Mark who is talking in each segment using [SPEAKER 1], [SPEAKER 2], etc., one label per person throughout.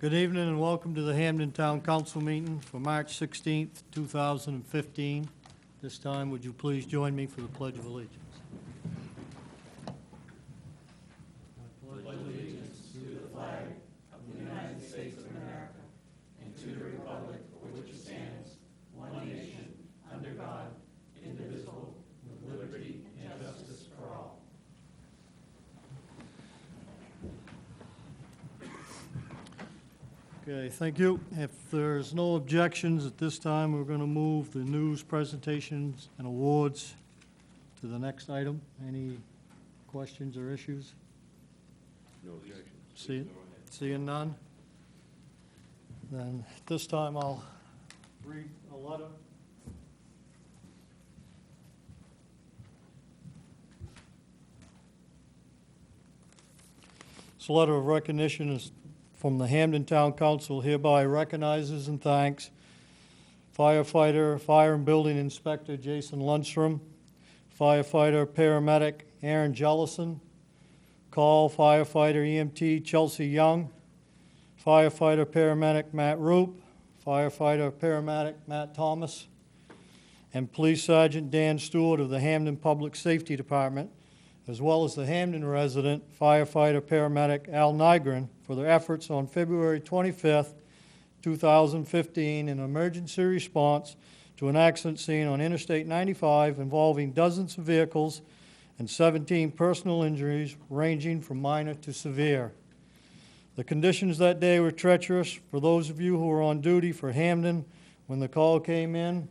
[SPEAKER 1] Good evening and welcome to the Hampden Town Council meeting for March 16th, 2015. This time, would you please join me for the Pledge of Allegiance? Okay, thank you. If there's no objections at this time, we're going to move the news presentations and awards to the next item. Any questions or issues?
[SPEAKER 2] No objections.
[SPEAKER 1] Seeing none? Then at this time, I'll read a letter. This letter of recognition is from the Hampden Town Council, hereby recognizes and thanks firefighter, fire and building inspector Jason Lundstrom, firefighter, paramedic Aaron Jellison, call firefighter EMT Chelsea Young, firefighter, paramedic Matt Roop, firefighter, paramedic Matt Thomas, and Police Sergeant Dan Stewart of the Hampden Public Safety Department, as well as the Hampden resident firefighter, paramedic Al Nygren, for their efforts on February 25th, 2015 in emergency response to an accident scene on Interstate 95 involving dozens of vehicles and 17 personal injuries ranging from minor to severe. The conditions that day were treacherous. For those of you who were on duty for Hampden when the call came in,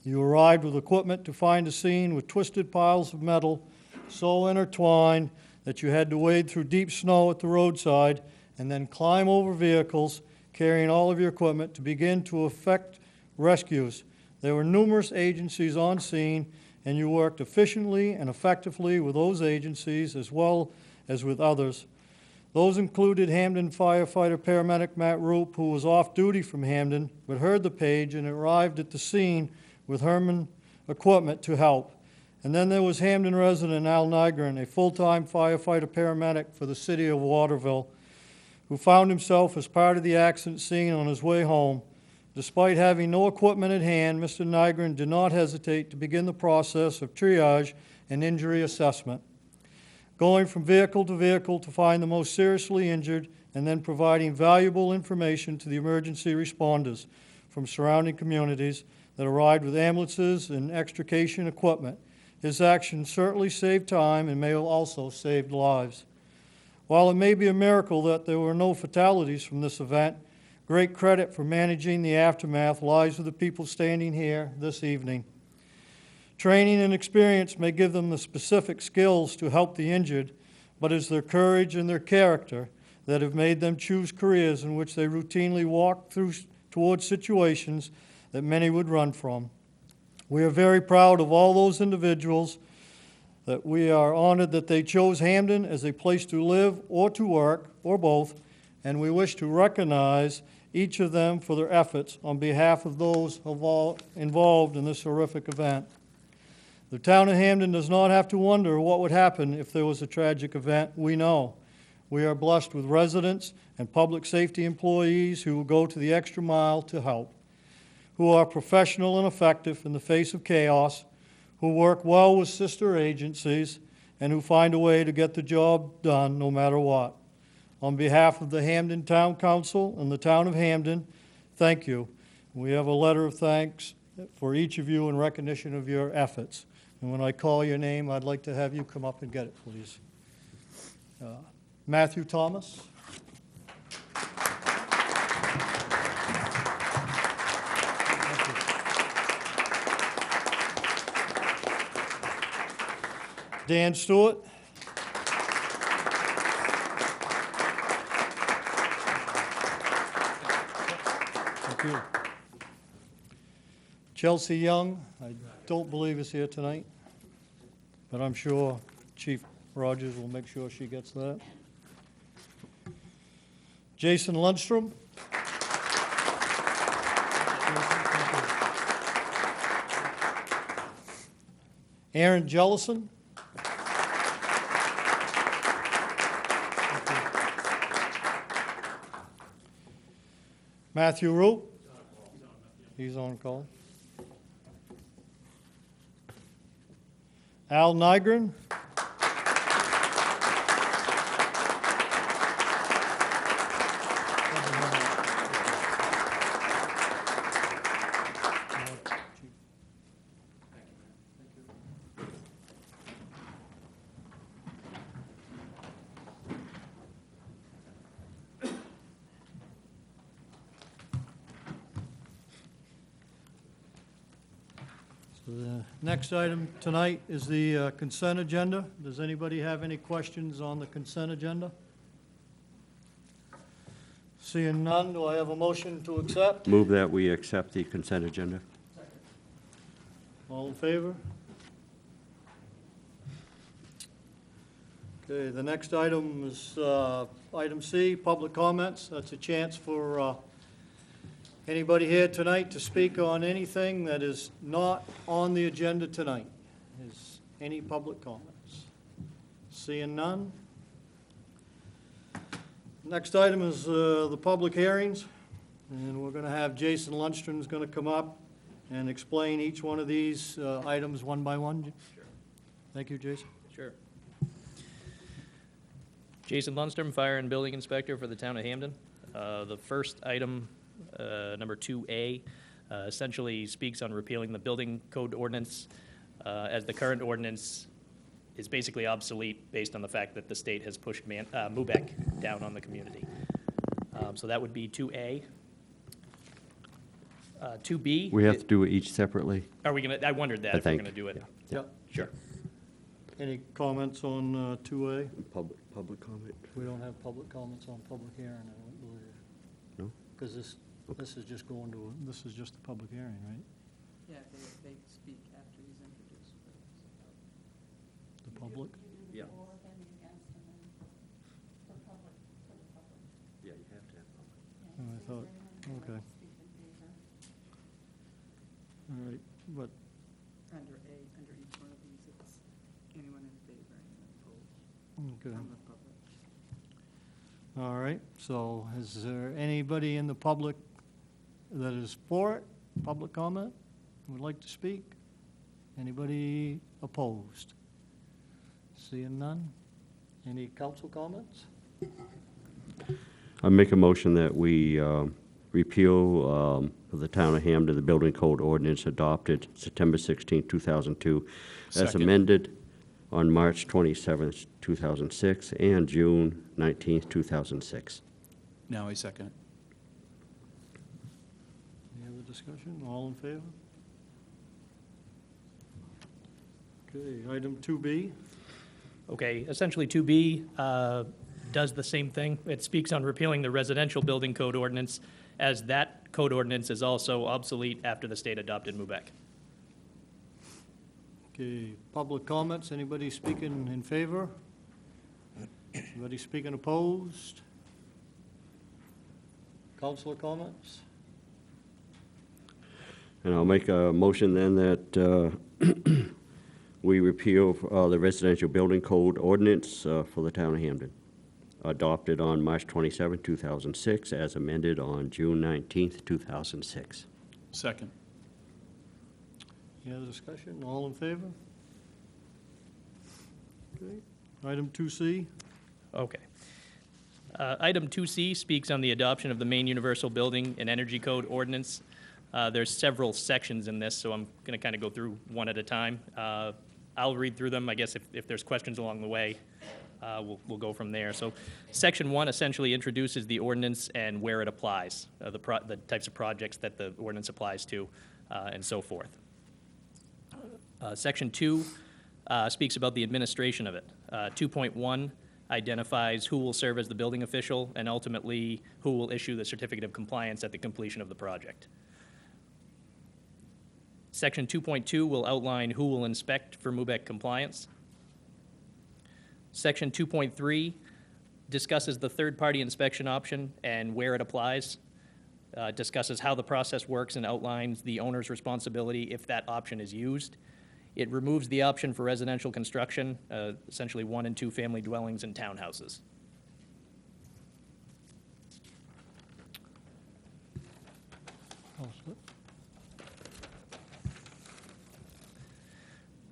[SPEAKER 1] you arrived with equipment to find a scene with twisted piles of metal so intertwined that you had to wade through deep snow at the roadside and then climb over vehicles carrying all of your equipment to begin to effect rescues. There were numerous agencies on scene, and you worked efficiently and effectively with those agencies as well as with others. Those included Hampden firefighter paramedic Matt Roop, who was off duty from Hampden but heard the page and arrived at the scene with Herman equipment to help. And then there was Hampden resident Al Nygren, a full-time firefighter paramedic for the city of Waterville, who found himself as part of the accident scene on his way home. Despite having no equipment at hand, Mr. Nygren did not hesitate to begin the process of triage and injury assessment, going from vehicle to find the most seriously injured and then providing valuable information to the emergency responders from surrounding communities that arrived with ambulances and extrication equipment. His actions certainly saved time and may have also saved lives. While it may be a miracle that there were no fatalities from this event, great credit for managing the aftermath lies with the people standing here this evening. Training and experience may give them the specific skills to help the injured, but it's their courage and their character that have made them choose careers in which they routinely walk towards situations that many would run from. We are very proud of all those individuals that we are honored that they chose Hampden as a place to live or to work, or both, and we wish to recognize each of them for their efforts on behalf of those involved in this horrific event. The town of Hampden does not have to wonder what would happen if there was a tragic event. We know. We are blessed with residents and public safety employees who will go to the extra mile to help, who are professional and effective in the face of chaos, who work well with sister agencies, and who find a way to get the job done no matter what. On behalf of the Hampden Town Council and the town of Hampden, thank you. We have a letter of thanks for each of you in recognition of your efforts. And when I call your name, I'd like to have you come up and get it, please. Matthew Thomas. Dan Stewart. Thank you. Chelsea Young, I don't believe is here tonight, but I'm sure Chief Rogers will make sure she gets that. Jason Lundstrom. Aaron Jellison. Matthew Root? He's on call. Al Nygren? The next item tonight is the consent agenda. Does anybody have any questions on the consent agenda? Seeing none, do I have a motion to accept?
[SPEAKER 2] Move that we accept the consent agenda.
[SPEAKER 1] All in favor? Okay, the next item is item C, public comments. That's a chance for anybody here tonight to speak on anything that is not on the agenda tonight? Is any public comments? Seeing none? Next item is the public hearings, and we're going to have Jason Lundstrom's going to come up and explain each one of these items one by one.
[SPEAKER 3] Sure.
[SPEAKER 1] Thank you, Jason.
[SPEAKER 3] Sure. Jason Lundstrom, Fire and Building Inspector for the town of Hampden. The first item, number 2A, essentially speaks on repealing the building code ordinance, as the current ordinance is basically obsolete based on the fact that the state has pushed MUBEC down on the community. So that would be 2A. 2B.
[SPEAKER 2] We have to do it each separately.
[SPEAKER 3] Are we going to, I wondered that
[SPEAKER 2] I
[SPEAKER 3] if we're
[SPEAKER 2] think.
[SPEAKER 3] going to do it.
[SPEAKER 1] Yeah.
[SPEAKER 3] Sure.
[SPEAKER 1] Any comments on 2A?
[SPEAKER 2] Public comment?
[SPEAKER 1] We don't have public comments on public hearing, I don't believe.
[SPEAKER 2] No?
[SPEAKER 1] Because this is just going to, this is just a public hearing, right?
[SPEAKER 4] Yeah, they speak after he's introduced.
[SPEAKER 1] The public?
[SPEAKER 2] Yeah.
[SPEAKER 5] For them, against them, and for public, for the public.
[SPEAKER 2] Yeah, you have to have public.
[SPEAKER 5] Yeah,
[SPEAKER 1] Oh, I
[SPEAKER 5] so
[SPEAKER 1] thought-
[SPEAKER 5] everyone
[SPEAKER 1] okay.
[SPEAKER 5] will speak in favor.
[SPEAKER 1] All right, but,
[SPEAKER 4] Under each one of these, it's anyone in favor, anyone opposed
[SPEAKER 1] okay.
[SPEAKER 4] from the public.
[SPEAKER 1] All right, so is there anybody in the public that is for it? Public comment? Would like to speak? Anybody opposed? Seeing none? Any council comments?
[SPEAKER 2] I make a motion that we repeal for the town of Hampden, the building code ordinance adopted September 16, 2002, as
[SPEAKER 6] Second.
[SPEAKER 2] amended on March 27, 2006, and June 19, 2006.
[SPEAKER 6] Now I second.
[SPEAKER 1] Any other discussion? All in favor? Okay, item 2B.
[SPEAKER 3] Okay, essentially 2B does the same thing. It speaks on repealing the residential building code ordinance, as that code ordinance is also obsolete after the state adopted MUBEC.
[SPEAKER 1] Okay, public comments, anybody speaking in favor? Anybody speaking opposed? Councilor comments?
[SPEAKER 2] And I'll make a motion then that we repeal the residential building code ordinance for the town of Hampden, adopted on March 27, 2006, as amended on June 19, 2006.
[SPEAKER 6] Second.
[SPEAKER 1] Any other discussion? All in favor? Okay, item 2C.
[SPEAKER 3] Okay. Item 2C speaks on the adoption of the Maine Universal Building and Energy Code ordinance. There's several sections in this, so I'm going to kind of go through one at a time. I'll read through them. I guess if there's questions along the way, we'll go from there. So Section 1 essentially introduces the ordinance and where it applies, the types of projects that the ordinance applies to, and so forth. Section 2 speaks about the administration of it. 2.1 identifies who will serve as the building official and ultimately who will issue the certificate of compliance at the completion of the project. Section 2.2 will outline who will inspect for MUBEC compliance. Section 2.3 discusses the third-party inspection option and where it applies, discusses how the process works, and outlines the owner's responsibility if that option is used. It removes the option for residential construction, essentially 1- and 2-family dwellings and townhouses.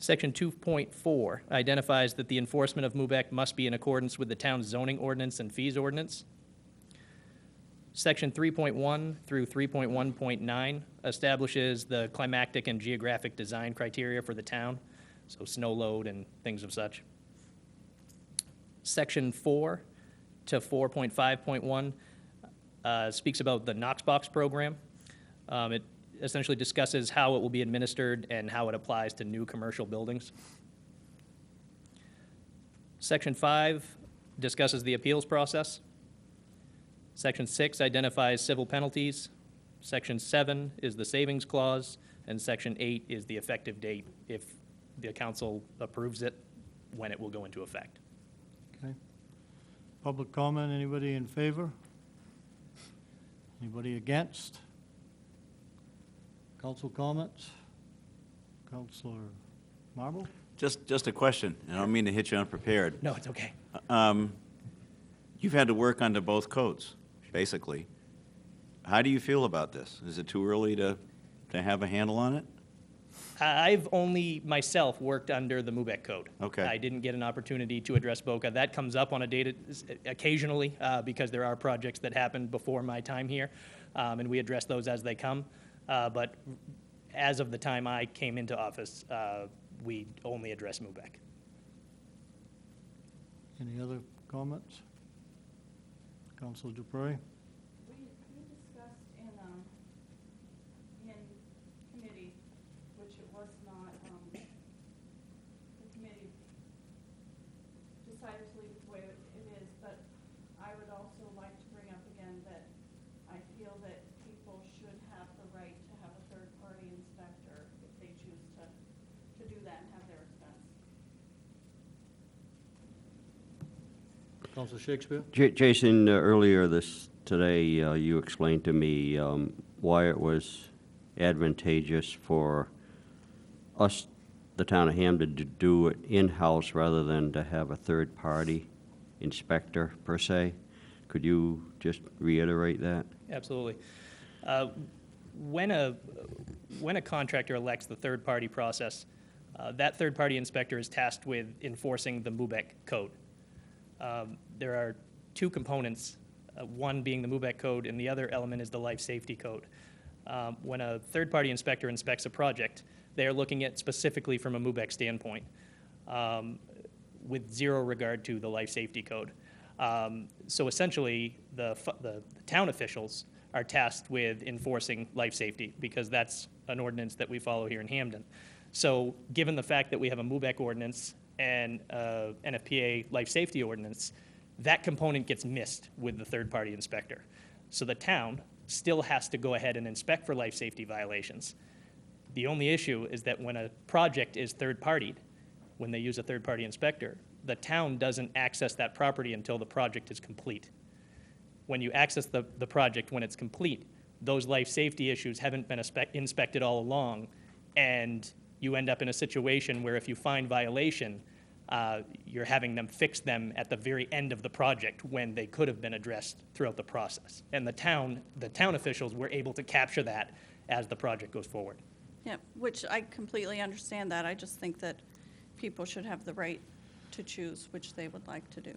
[SPEAKER 3] Section 2.4 identifies that the enforcement of MUBEC must be in accordance with the town's zoning ordinance and fees ordinance. Section 3.1 through 3.1.9 establishes the climactic and geographic design criteria for the town, so snow load and things of such. Section 4 to 4.5.1 speaks about the Knox Box program. It essentially discusses how it will be administered and how it applies to new commercial buildings. Section 5 discusses the appeals process. Section 6 identifies civil penalties. Section 7 is the savings clause, and Section 8 is the effective date if the council approves it, when it will go into effect.
[SPEAKER 1] Okay. Public comment, anybody in favor? Anybody against? Council comments? Councilor Marble?
[SPEAKER 7] Just a question, and I don't mean to hit you unprepared.
[SPEAKER 3] No, it's okay.
[SPEAKER 7] You've had to work under both codes, basically. How do you feel about this? Is it too early to have a handle on it?
[SPEAKER 3] I've only myself worked under the MUBEC code.
[SPEAKER 7] Okay.
[SPEAKER 3] I didn't get an opportunity to address BOCA. That comes up on a data occasionally because there are projects that happened before my time here, and we address those as they come. But as of the time I came into office, we only address MUBEC.
[SPEAKER 1] Any other comments? Councilor Dupre?
[SPEAKER 5] We discussed in committee, which it was not, the committee decided to leave it the way it is, but I would also like to bring up again that I feel that people should have the right to have a third-party inspector if they choose to do that and have their expense.
[SPEAKER 1] Councilor Shakespeare?
[SPEAKER 2] Jason, earlier today, you explained to me why it was advantageous for us, the town of Hampden, to do it in-house rather than to have a third-party inspector, per se. Could you just reiterate that?
[SPEAKER 3] Absolutely. When a contractor elects the third-party process, that third-party inspector is tasked with enforcing the MUBEC code. There are two components, one being the MUBEC code, and the other element is the life safety code. When a third-party inspector inspects a project, they are looking at specifically from a MUBEC standpoint, with zero regard to the life safety code. So essentially, the town officials are tasked with enforcing life safety because that's an ordinance that we follow here in Hampden. So given the fact that we have a MUBEC ordinance and NFPA life safety ordinance, that component gets missed with the third-party inspector. So the town still has to go ahead and inspect for life safety violations. The only issue is that when a project is third-partied, when they use a third-party inspector, the town doesn't access that property until the project is complete. When you access the project when it's complete, those life safety issues haven't been inspected all along, and you end up in a situation where if you find violation, you're having them fix them at the very end of the project when they could have been addressed throughout the process. And the town officials were able to capture that as the project goes forward.
[SPEAKER 5] Yeah, which I completely understand that. I just think that people should have the right to choose which they would like to do.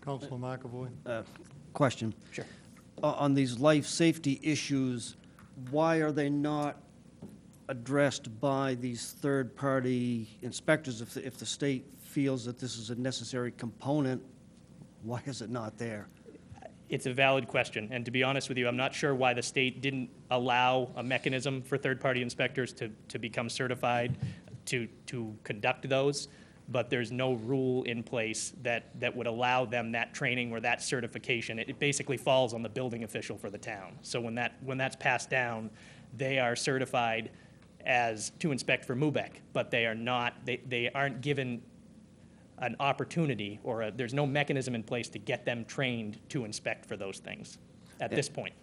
[SPEAKER 1] Councilor McAvoy?
[SPEAKER 8] Question.
[SPEAKER 3] Sure.
[SPEAKER 8] On these life safety issues, why are they not addressed by these third-party inspectors? If the state feels that this is a necessary component, why is it not there?
[SPEAKER 3] It's a valid question, and to be honest with you, I'm not sure why the state didn't allow a mechanism for third-party inspectors to become certified to conduct those, but there's no rule in place that would allow them that training or that certification. It basically falls on the building official for the town. So when that's passed down, they are certified as to inspect for MUBEC, but they aren't given an opportunity or there's no mechanism in place to get them trained to inspect for those things at this point.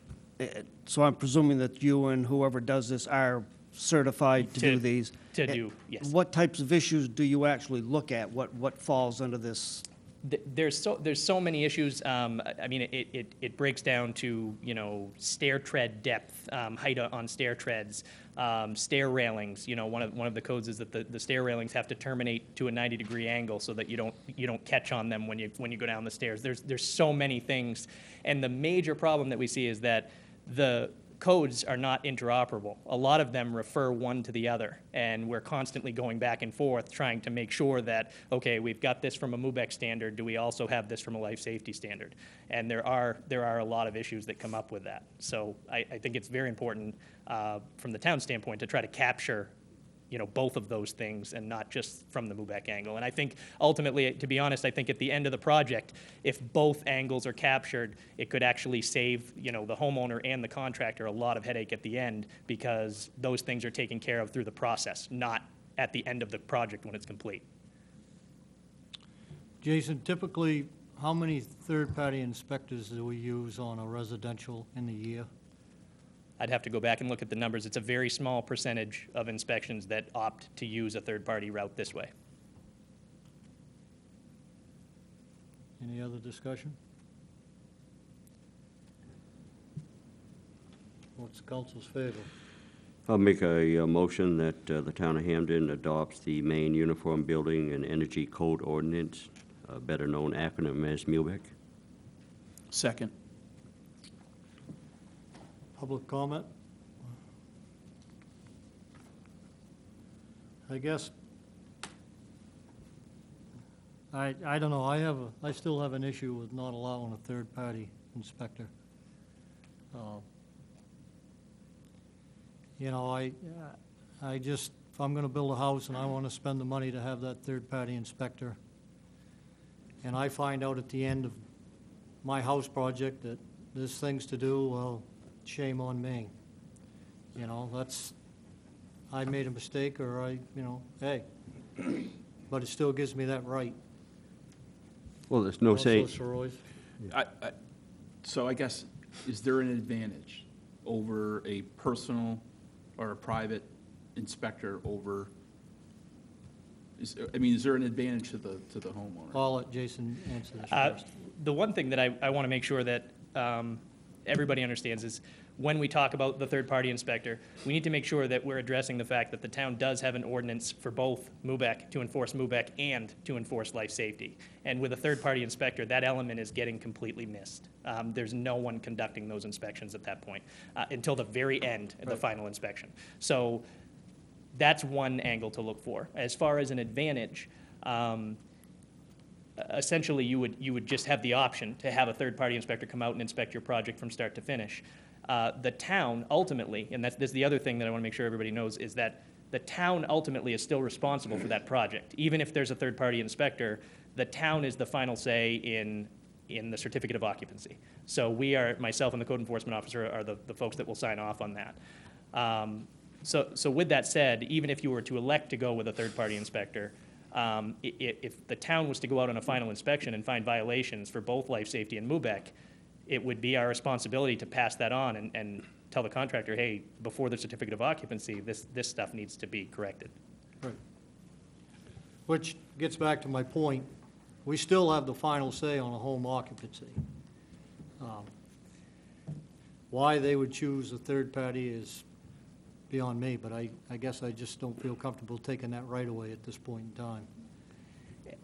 [SPEAKER 8] So I'm presuming that you and whoever does this are certified to do these?
[SPEAKER 3] To do, yes.
[SPEAKER 8] What types of issues do you actually look at? What falls under this
[SPEAKER 3] There's so many issues. I mean, it breaks down to, you know, stair tread depth, height on stair treads, stair railings. You know, one of the codes is that the stair railings have to terminate to a 90-degree angle so that you don't catch on them when you go down the stairs. There's so many things, and the major problem that we see is that the codes are not interoperable. A lot of them refer one to the other, and we're constantly going back and forth trying to make sure that, okay, we've got this from a MUBEC standard, do we also have this from a life safety standard? And there are a lot of issues that come up with that. So I think it's very important from the town standpoint to try to capture, you know, both of those things and not just from the MUBEC angle. And I think ultimately, to be honest, I think at the end of the project, if both angles are captured, it could actually save, you know, the homeowner and the contractor a lot of headache at the end, because those things are taken care of through the process, not at the end of the project when it's complete.
[SPEAKER 1] Jason, typically, how many third-party inspectors do we use on a residential in the year?
[SPEAKER 3] I'd have to go back and look at the numbers. It's a very small percentage of inspections that opt to use a third-party route this way.
[SPEAKER 1] Any other discussion? What's the council's favor?
[SPEAKER 2] I'll make a motion that the town of Hampden adopts the Maine Uniform Building and Energy Code Ordinance, better known acronym as MUBEC.
[SPEAKER 6] Second.
[SPEAKER 1] Public comment? I guess, I don't know, I still have an issue with not allowing a third-party inspector. You know, I just, if I'm gonna build a house and I wanna spend the money to have that third-party inspector, and I find out at the end of my house project that there's things to do, well, shame on me. You know, I made a mistake, or hey, but it still gives me that right.
[SPEAKER 2] Well, there's no saying.
[SPEAKER 1] Also, Sir Royce?
[SPEAKER 6] So I guess, is there an advantage over a personal or a private inspector over, is there an advantage to the homeowner?
[SPEAKER 1] I'll let Jason answer this first.
[SPEAKER 3] The one thing that I want to make sure that everybody understands is when we talk about the third-party inspector, we need to make sure that we're addressing the fact that the town does have an ordinance for both MUBEC, to enforce MUBEC, and to enforce life safety. And with a third-party inspector, that element is getting completely missed. There's no one conducting those inspections at that point until the very end of the final inspection. So that's one angle to look for. As far as an advantage, essentially you would just have the option to have a third-party inspector come out and inspect your project from start to finish. The town ultimately, and that's the other thing that I want to make sure everybody knows, is that the town ultimately is still responsible for that project. Even if there's a third-party inspector, the town is the final say in the certificate of occupancy. So we are, myself and the code enforcement officer are the folks that will sign off on that. So with that said, even if you were to elect to go with a third-party inspector, if the town was to go out on a final inspection and find violations for both life safety and MUBEC, it would be our responsibility to pass that on and tell the contractor, hey, before the certificate of occupancy, this stuff needs to be corrected.
[SPEAKER 1] Right. Which gets back to my point, we still have the final say on a home occupancy. Why they would choose a third party is beyond me, but I guess I just don't feel comfortable taking that right away at this point in time.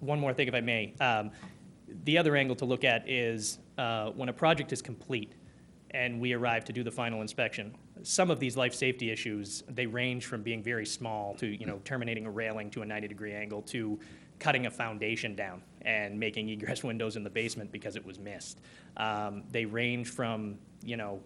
[SPEAKER 3] One more thing, if I may. The other angle to look at is when a project is complete and we arrive to do the final inspection, some of these life safety issues, they range from being very small to, you know, terminating a railing to a 90-degree angle to cutting a foundation down and making egress windows in the basement because it was missed. They range from, you know,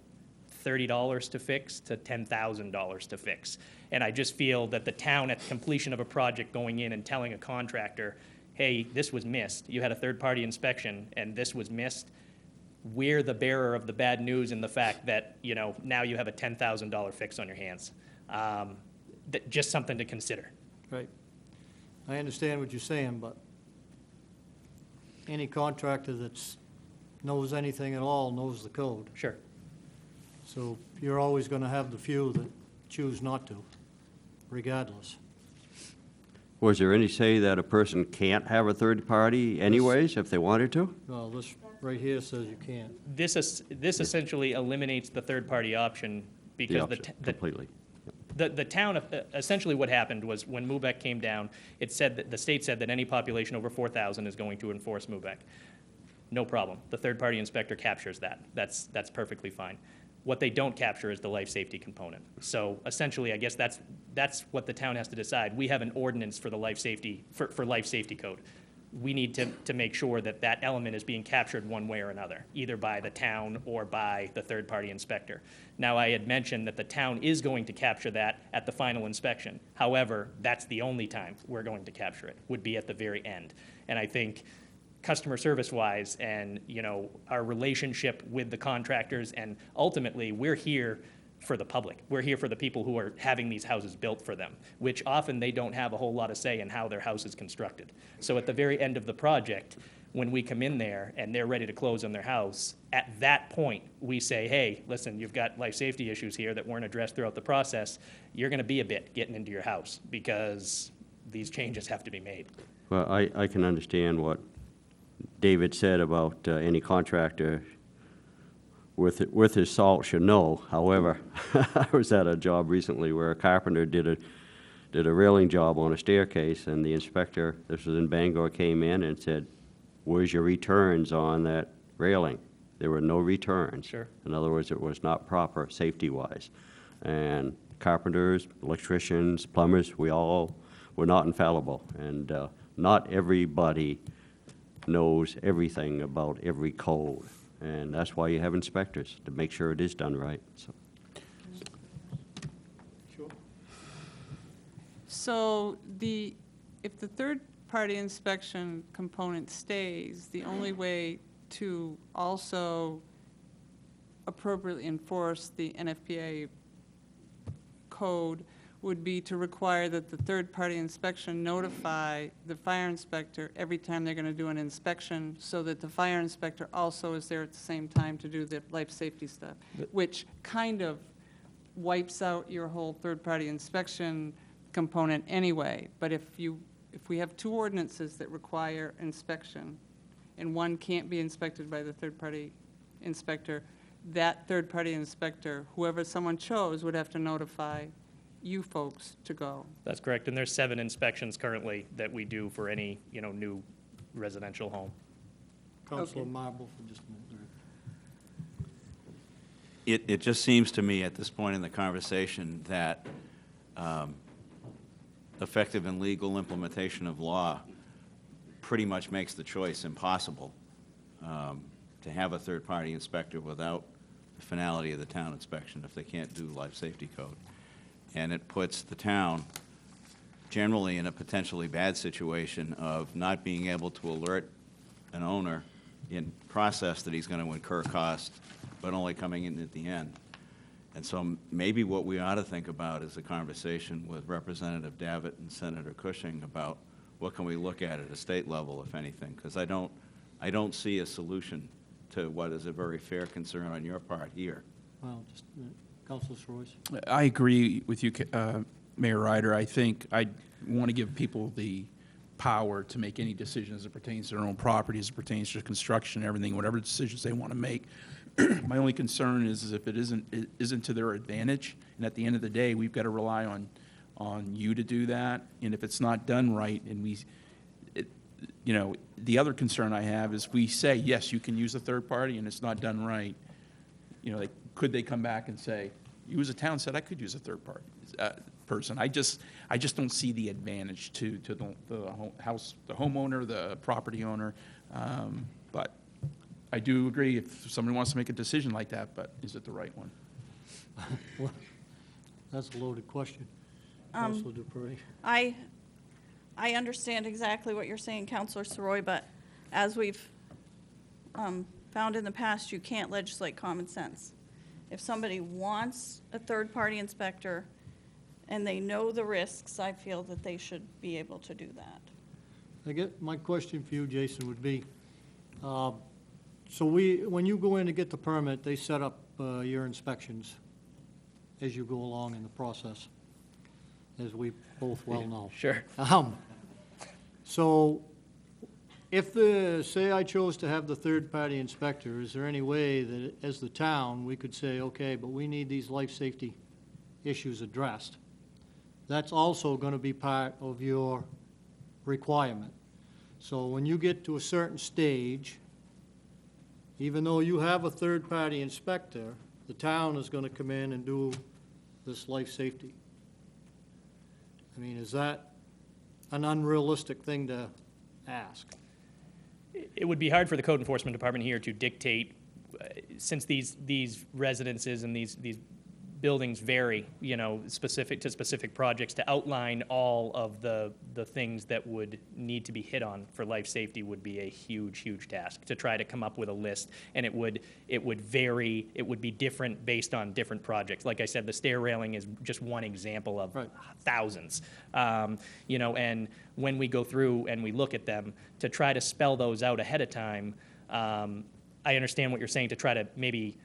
[SPEAKER 3] $30 to fix to $10,000 to fix. And I just feel that the town, at the completion of a project, going in and telling a contractor, hey, this was missed. You had a third-party inspection, and this was missed. We're the bearer of the bad news in the fact that, you know, now you have a $10,000 fix on your hands. Just something to consider.
[SPEAKER 1] Right. I understand what you're saying, but any contractor that knows anything at all knows the code.
[SPEAKER 3] Sure.
[SPEAKER 1] So you're always going to have the few that choose not to, regardless.
[SPEAKER 2] Was there any say that a person can't have a third party anyways, if they wanted to?
[SPEAKER 1] No, this right here says you can't.
[SPEAKER 3] This essentially eliminates the third-party option
[SPEAKER 2] The
[SPEAKER 3] because
[SPEAKER 2] option, completely.
[SPEAKER 3] the town, essentially what happened was when MUBEC came down, it said that, the state said that any population over 4,000 is going to enforce MUBEC. No problem. The third-party inspector captures that. That's perfectly fine. What they don't capture is the life safety component. So essentially, I guess that's what the town has to decide. We have an ordinance for the life safety, for life safety code. We need to make sure that that element is being captured one way or another, either by the town or by the third-party inspector. Now, I had mentioned that the town is going to capture that at the final inspection. However, that's the only time we're going to capture it, would be at the very end. And I think customer service-wise and, you know, our relationship with the contractors, and ultimately, we're here for the public. We're here for the people who are having these houses built for them, which often they don't have a whole lot of say in how their house is constructed. So at the very end of the project, when we come in there and they're ready to close on their house, at that point, we say, hey, listen, you've got life safety issues here that weren't addressed throughout the process. You're gonna be a bit getting into your house because these changes have to be made.
[SPEAKER 2] Well, I can understand what David said about any contractor with his salt should know. However, I was at a job recently where a carpenter did a railing job on a staircase, and the inspector, this was in Bangor, came in and said, where's your returns on that railing? There were no returns.
[SPEAKER 3] Sure.
[SPEAKER 2] In other words, it was not proper safety-wise. And carpenters, electricians, plumbers, we all were not infallible. And not everybody knows everything about every code. And that's why you have inspectors, to make sure it is done right. So,
[SPEAKER 1] Sure.
[SPEAKER 4] So if the third-party inspection component stays, the only way to also appropriately enforce the NFPA code would be to require that the third-party inspection notify the fire inspector every time they're going to do an inspection, so that the fire inspector also is there at the same time to do the life safety stuff, which kind of wipes out your whole third-party inspection component anyway. But if we have two ordinances that require inspection, and one can't be inspected by the third-party inspector, that third-party inspector, whoever someone chose, would have to notify you folks to go.
[SPEAKER 3] That's correct, and there's 7 inspections currently that we do for any, you know, new residential home.
[SPEAKER 1] Councilor
[SPEAKER 4] Okay.
[SPEAKER 1] Marble for just a minute.
[SPEAKER 7] It just seems to me at this point in the conversation that effective and legal implementation of law pretty much makes the choice impossible to have a third-party inspector without the finality of the town inspection if they can't do life safety code. And it puts the town generally in a potentially bad situation of not being able to alert an owner in process that he's going to incur cost, but only coming in at the end. And so maybe what we ought to think about is a conversation with Representative Davitt and Senator Cushing about what can we look at a state level, if anything, because I don't see a solution to what is a very fair concern on your part here.
[SPEAKER 1] Well, just a minute. Councilor Royce.
[SPEAKER 6] I agree with you, Mayor Ryder. I think I want to give people the power to make any decision as it pertains to their own property, as it pertains to construction, everything, whatever decisions they want to make. My only concern is if it isn't to their advantage, and at the end of the day, we've got to rely on you to do that. And if it's not done right, and you know, the other concern I have is we say, yes, you can use a third party, and it's not done right. You know, could they come back and say, you as a town said I could use a third party person? I just don't see the advantage to the homeowner, the property owner. But I do agree if somebody wants to make a decision like that, but is it the right one?
[SPEAKER 1] Well, that's a loaded question. Councilor Dupree.
[SPEAKER 5] I understand exactly what you're saying, Councilor Soroy, but as we've found in the past, you can't legislate common sense. If somebody wants a third-party inspector and they know the risks, I feel that they should be able to do that.
[SPEAKER 1] I get, my question for you, Jason, would be, so when you go in to get the permit, they set up your inspections as you go along in the process. as we both well know.
[SPEAKER 3] Sure.
[SPEAKER 1] So if say I chose to have the third-party inspector, is there any way that, as the town, we could say, okay, but we need these life safety issues addressed? That's also going to be part of your requirement. So when you get to a certain stage, even though you have a third-party inspector, the town is going to come in and do this life safety. I mean, is that an unrealistic thing to ask?
[SPEAKER 3] It would be hard for the code enforcement department here to dictate, since these residences and these buildings vary, you know, specific to specific projects, to outline all of the things that would need to be hit on for life safety would be a huge task, to try to come up with a list. And it would vary, it would be different based on different projects. Like I said, the stair railing is just one example of
[SPEAKER 1] Right.
[SPEAKER 3] thousands. You know, and when we go through and we look at them, to try to spell those out ahead of time, I understand what you're saying, to try to maybe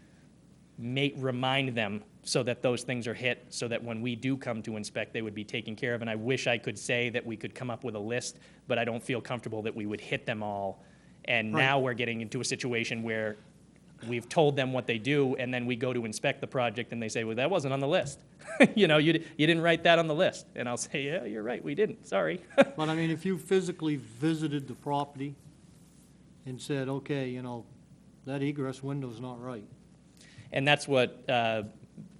[SPEAKER 3] remind them so that those things are hit, so that when we do come to inspect, they would be taken care of. And I wish I could say that we could come up with a list, but I don't feel comfortable that we would hit them all. And
[SPEAKER 1] Right.
[SPEAKER 3] now we're getting into a situation where we've told them what they do, and then we go to inspect the project, and they say, well, that wasn't on the list. You know, you didn't write that on the list. And I'll say, yeah, you're right, we didn't, sorry.
[SPEAKER 1] But I mean, if you physically visited the property and said, okay, you know, that egress window's not right.
[SPEAKER 3] And that's what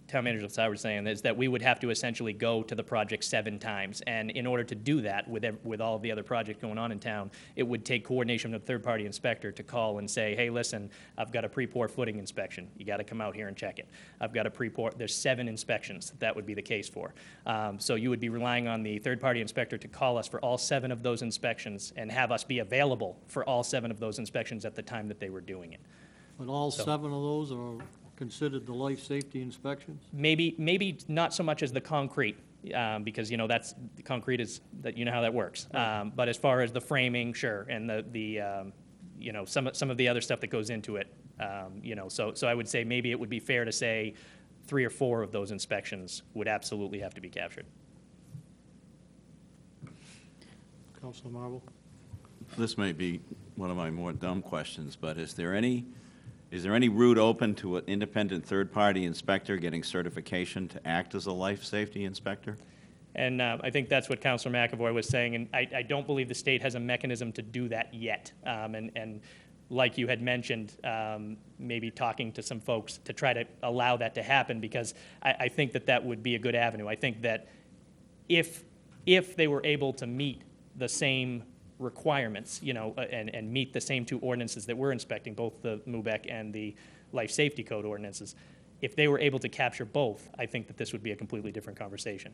[SPEAKER 3] Town Manager Sauer was saying, is that we would have to essentially go to the project 7 times. And in order to do that with all of the other projects going on in town, it would take coordination with a third-party inspector to call and say, hey, listen, I've got a pre-pour footing inspection. You got to come out here and check it. I've got a pre-pour. There's 7 inspections that would be the case for. So you would be relying on the third-party inspector to call us for all 7 of those inspections and have us be available for all 7 of those inspections at the time that they were doing it.
[SPEAKER 1] But all
[SPEAKER 3] So-
[SPEAKER 1] 7 of those are considered the life safety inspections?
[SPEAKER 3] Maybe not so much as the concrete, because, you know, that's, the concrete is, that, you know how that works. But as far as the framing, sure, and the you know, some of the other stuff that goes into it, you know, so I would say maybe it would be fair to say 3 or 4 of those inspections would absolutely have to be captured.
[SPEAKER 1] Councilor Marvel?
[SPEAKER 7] This may be one of my more dumb questions, but is there any route open to an independent third-party inspector getting certification to act as a life safety inspector?
[SPEAKER 3] And I think that's what Councilor McAvoy was saying, and I don't believe the state has a mechanism to do that yet. And like you had mentioned, maybe talking to some folks to try to allow that to happen, because I think that would be a good avenue. I think that if they were able to meet the same requirements, you know, and meet the same 2 ordinances that we're inspecting, both the MUBEC and the Life Safety Code ordinances, if they were able to capture both, I think that this would be a completely different conversation.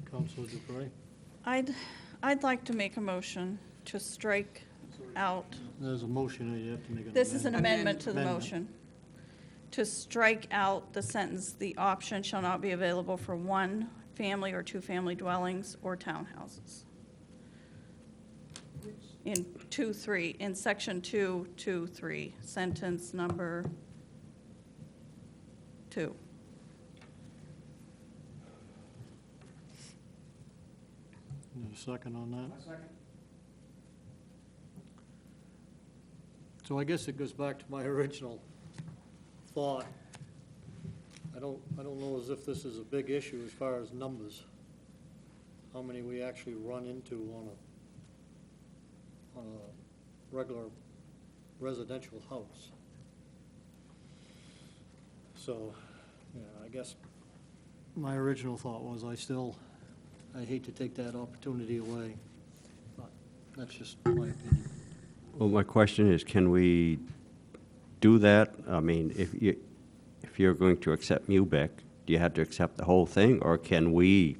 [SPEAKER 1] Councilor Dupre?
[SPEAKER 5] I'd like to make a motion to strike out,
[SPEAKER 1] There's a motion, you have to make an amendment.
[SPEAKER 5] this is an amendment to the
[SPEAKER 1] Amendment.
[SPEAKER 5] motion, to strike out the sentence, the option shall not be available for 1 family or 2-family dwellings or townhouses. In 2.3, in section 2.2.3, sentence number 2.
[SPEAKER 1] Need a second on that? Second. So I guess it goes back to my original thought. I don't know as if this is a big issue as far as numbers. How many we actually run into on a regular residential house. So, yeah, I guess my original thought was I hate to take that opportunity away, but that's just my opinion.
[SPEAKER 2] Well, my question is, can we do that? I mean, if you're going to accept MUBEC, do you have to accept the whole thing, or can we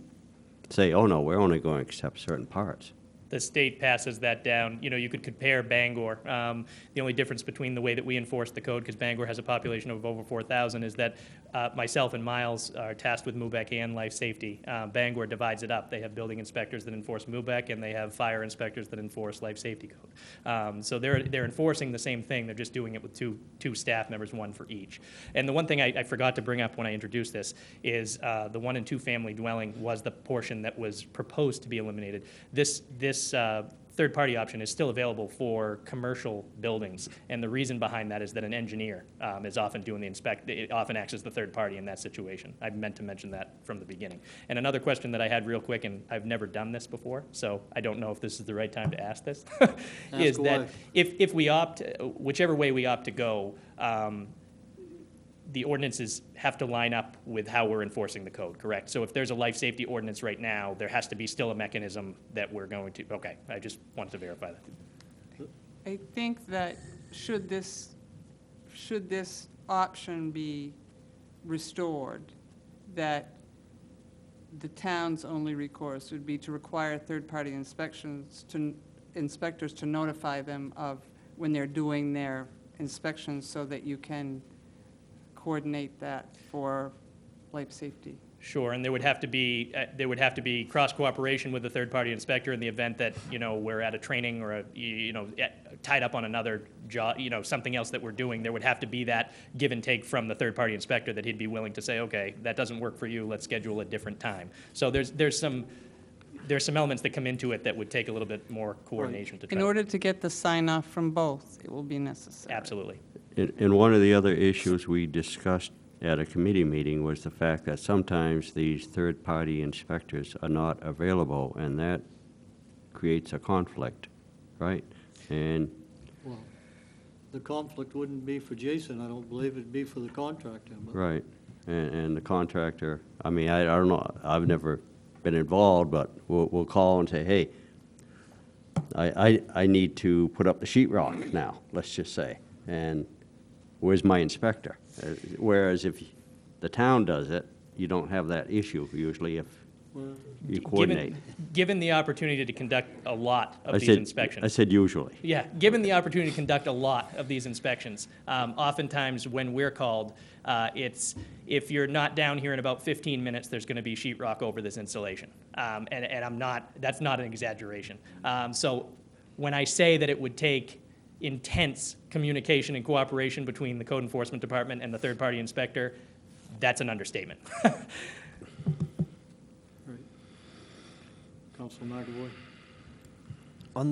[SPEAKER 2] say, oh, no, we're only going to accept certain parts?
[SPEAKER 3] the state passes that down. You know, you could compare Bangor. The only difference between the way that we enforce the code, because Bangor has a population of over 4,000, is that myself and Miles are tasked with MUBEC and life safety. Bangor divides it up. They have building inspectors that enforce MUBEC, and they have fire inspectors that enforce life safety code. So they're enforcing the same thing. They're just doing it with two staff members, one for each. And the one thing I forgot to bring up when I introduced this is the 1 and 2 family dwelling was the portion that was proposed to be eliminated. This third-party option is still available for commercial buildings, and the reason behind that is that an engineer is often doing the it often acts as the third party in that situation. I meant to mention that from the beginning. And another question that I had real quick, and I've never done this before, so I don't know if this is the right time to ask this, is that
[SPEAKER 1] away.
[SPEAKER 3] if we opt, whichever way we opt to go, the ordinances have to line up with how we're enforcing the code, correct? So if there's a life safety ordinance right now, there has to be still a mechanism that we're going to, okay, I just wanted to verify that.
[SPEAKER 4] I think that should this option be restored, that the town's only recourse would be to require third-party inspectors to notify them of when they're doing their inspections so that you can coordinate that for life safety.
[SPEAKER 3] Sure, and there would have to be cross cooperation with the third-party inspector in the event that, you know, we're at a training or tied up on another job, you know, something else that we're doing. There would have to be that give and take from the third-party inspector that he'd be willing to say, okay, that doesn't work for you, let's schedule a different time. So there's some elements that come into it that would take a little bit more coordination to try.
[SPEAKER 4] In order to get the sign-off from both, it will be necessary.
[SPEAKER 3] Absolutely.
[SPEAKER 2] And one of the other issues we discussed at a committee meeting was the fact that sometimes these third-party inspectors are not available, and that creates a conflict, right? And
[SPEAKER 1] Well, the conflict wouldn't be for Jason, I don't believe it'd be for the contractor. But
[SPEAKER 2] right, and the contractor, I mean, I don't know, I've never been involved, but we'll call and say, hey, I need to put up the sheetrock now, let's just say, and where's my inspector? Whereas if the town does it, you don't have that issue usually if you coordinate.
[SPEAKER 3] Given the opportunity to conduct a lot of
[SPEAKER 2] I
[SPEAKER 3] these
[SPEAKER 2] said-
[SPEAKER 3] inspections.
[SPEAKER 2] I said usually.
[SPEAKER 3] Yeah, given the opportunity to conduct a lot of these inspections, oftentimes when we're called, it's, if you're not down here in about 15 minutes, there's going to be sheetrock over this installation. And that's not an exaggeration. So when I say that it would take intense communication and cooperation between the code enforcement department and the third-party inspector, that's an understatement.
[SPEAKER 1] Right. Council McAvoy?
[SPEAKER 8] On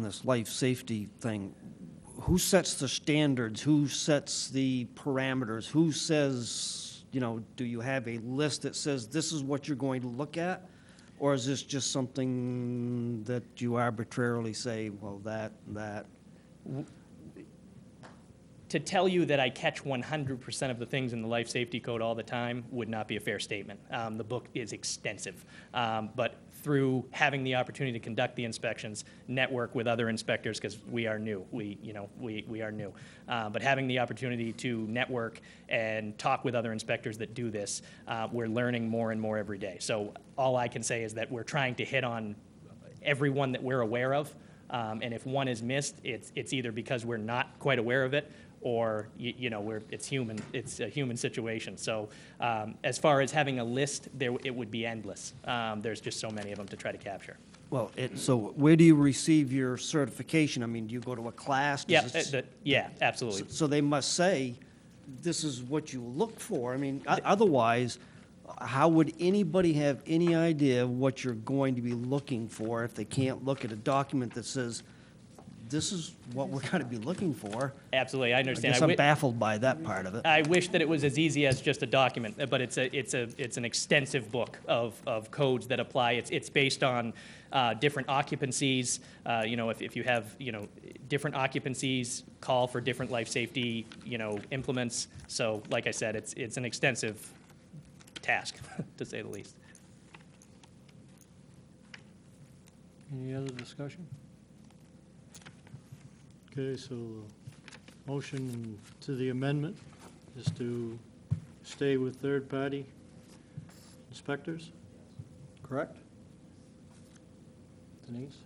[SPEAKER 8] this life safety thing, who sets the standards? Who sets the parameters? Who says, you know, do you have a list that says this is what you're going to look at? Or is this just something that you arbitrarily say, well, that?
[SPEAKER 3] To tell you that I catch 100% of the things in the life safety code all the time would not be a fair statement. The book is extensive, but through having the opportunity to conduct the inspections, network with other inspectors, because we are new, we are new, but having the opportunity to network and talk with other inspectors that do this, we're learning more and more every day. So all I can say is that we're trying to hit on everyone that we're aware of. And if one is missed, it's either because we're not quite aware of it, or it's human. It's a human situation. So as far as having a list, it would be endless. There's just so many of them to try to capture.
[SPEAKER 8] Well, so where do you receive your certification? I mean, do you go to a class? Does it-
[SPEAKER 3] Yeah, absolutely.
[SPEAKER 8] So they must say, this is what you look for. I mean, otherwise, how would anybody have any idea what you're going to be looking for if they can't look at a document that says, this is what we're going to be looking for?
[SPEAKER 3] Absolutely, I
[SPEAKER 8] I
[SPEAKER 3] understand.
[SPEAKER 8] guess I'm baffled by that part of it.
[SPEAKER 3] I wish that it was as easy as just a document, but it's an extensive book of codes that apply. It's based on different occupancies. If you have different occupancies, call for different life safety implements. So, like I said, it's an extensive task, to say the least.
[SPEAKER 1] Any other discussion? Okay, so the motion to the amendment is to stay with third-party inspectors, correct? Denise?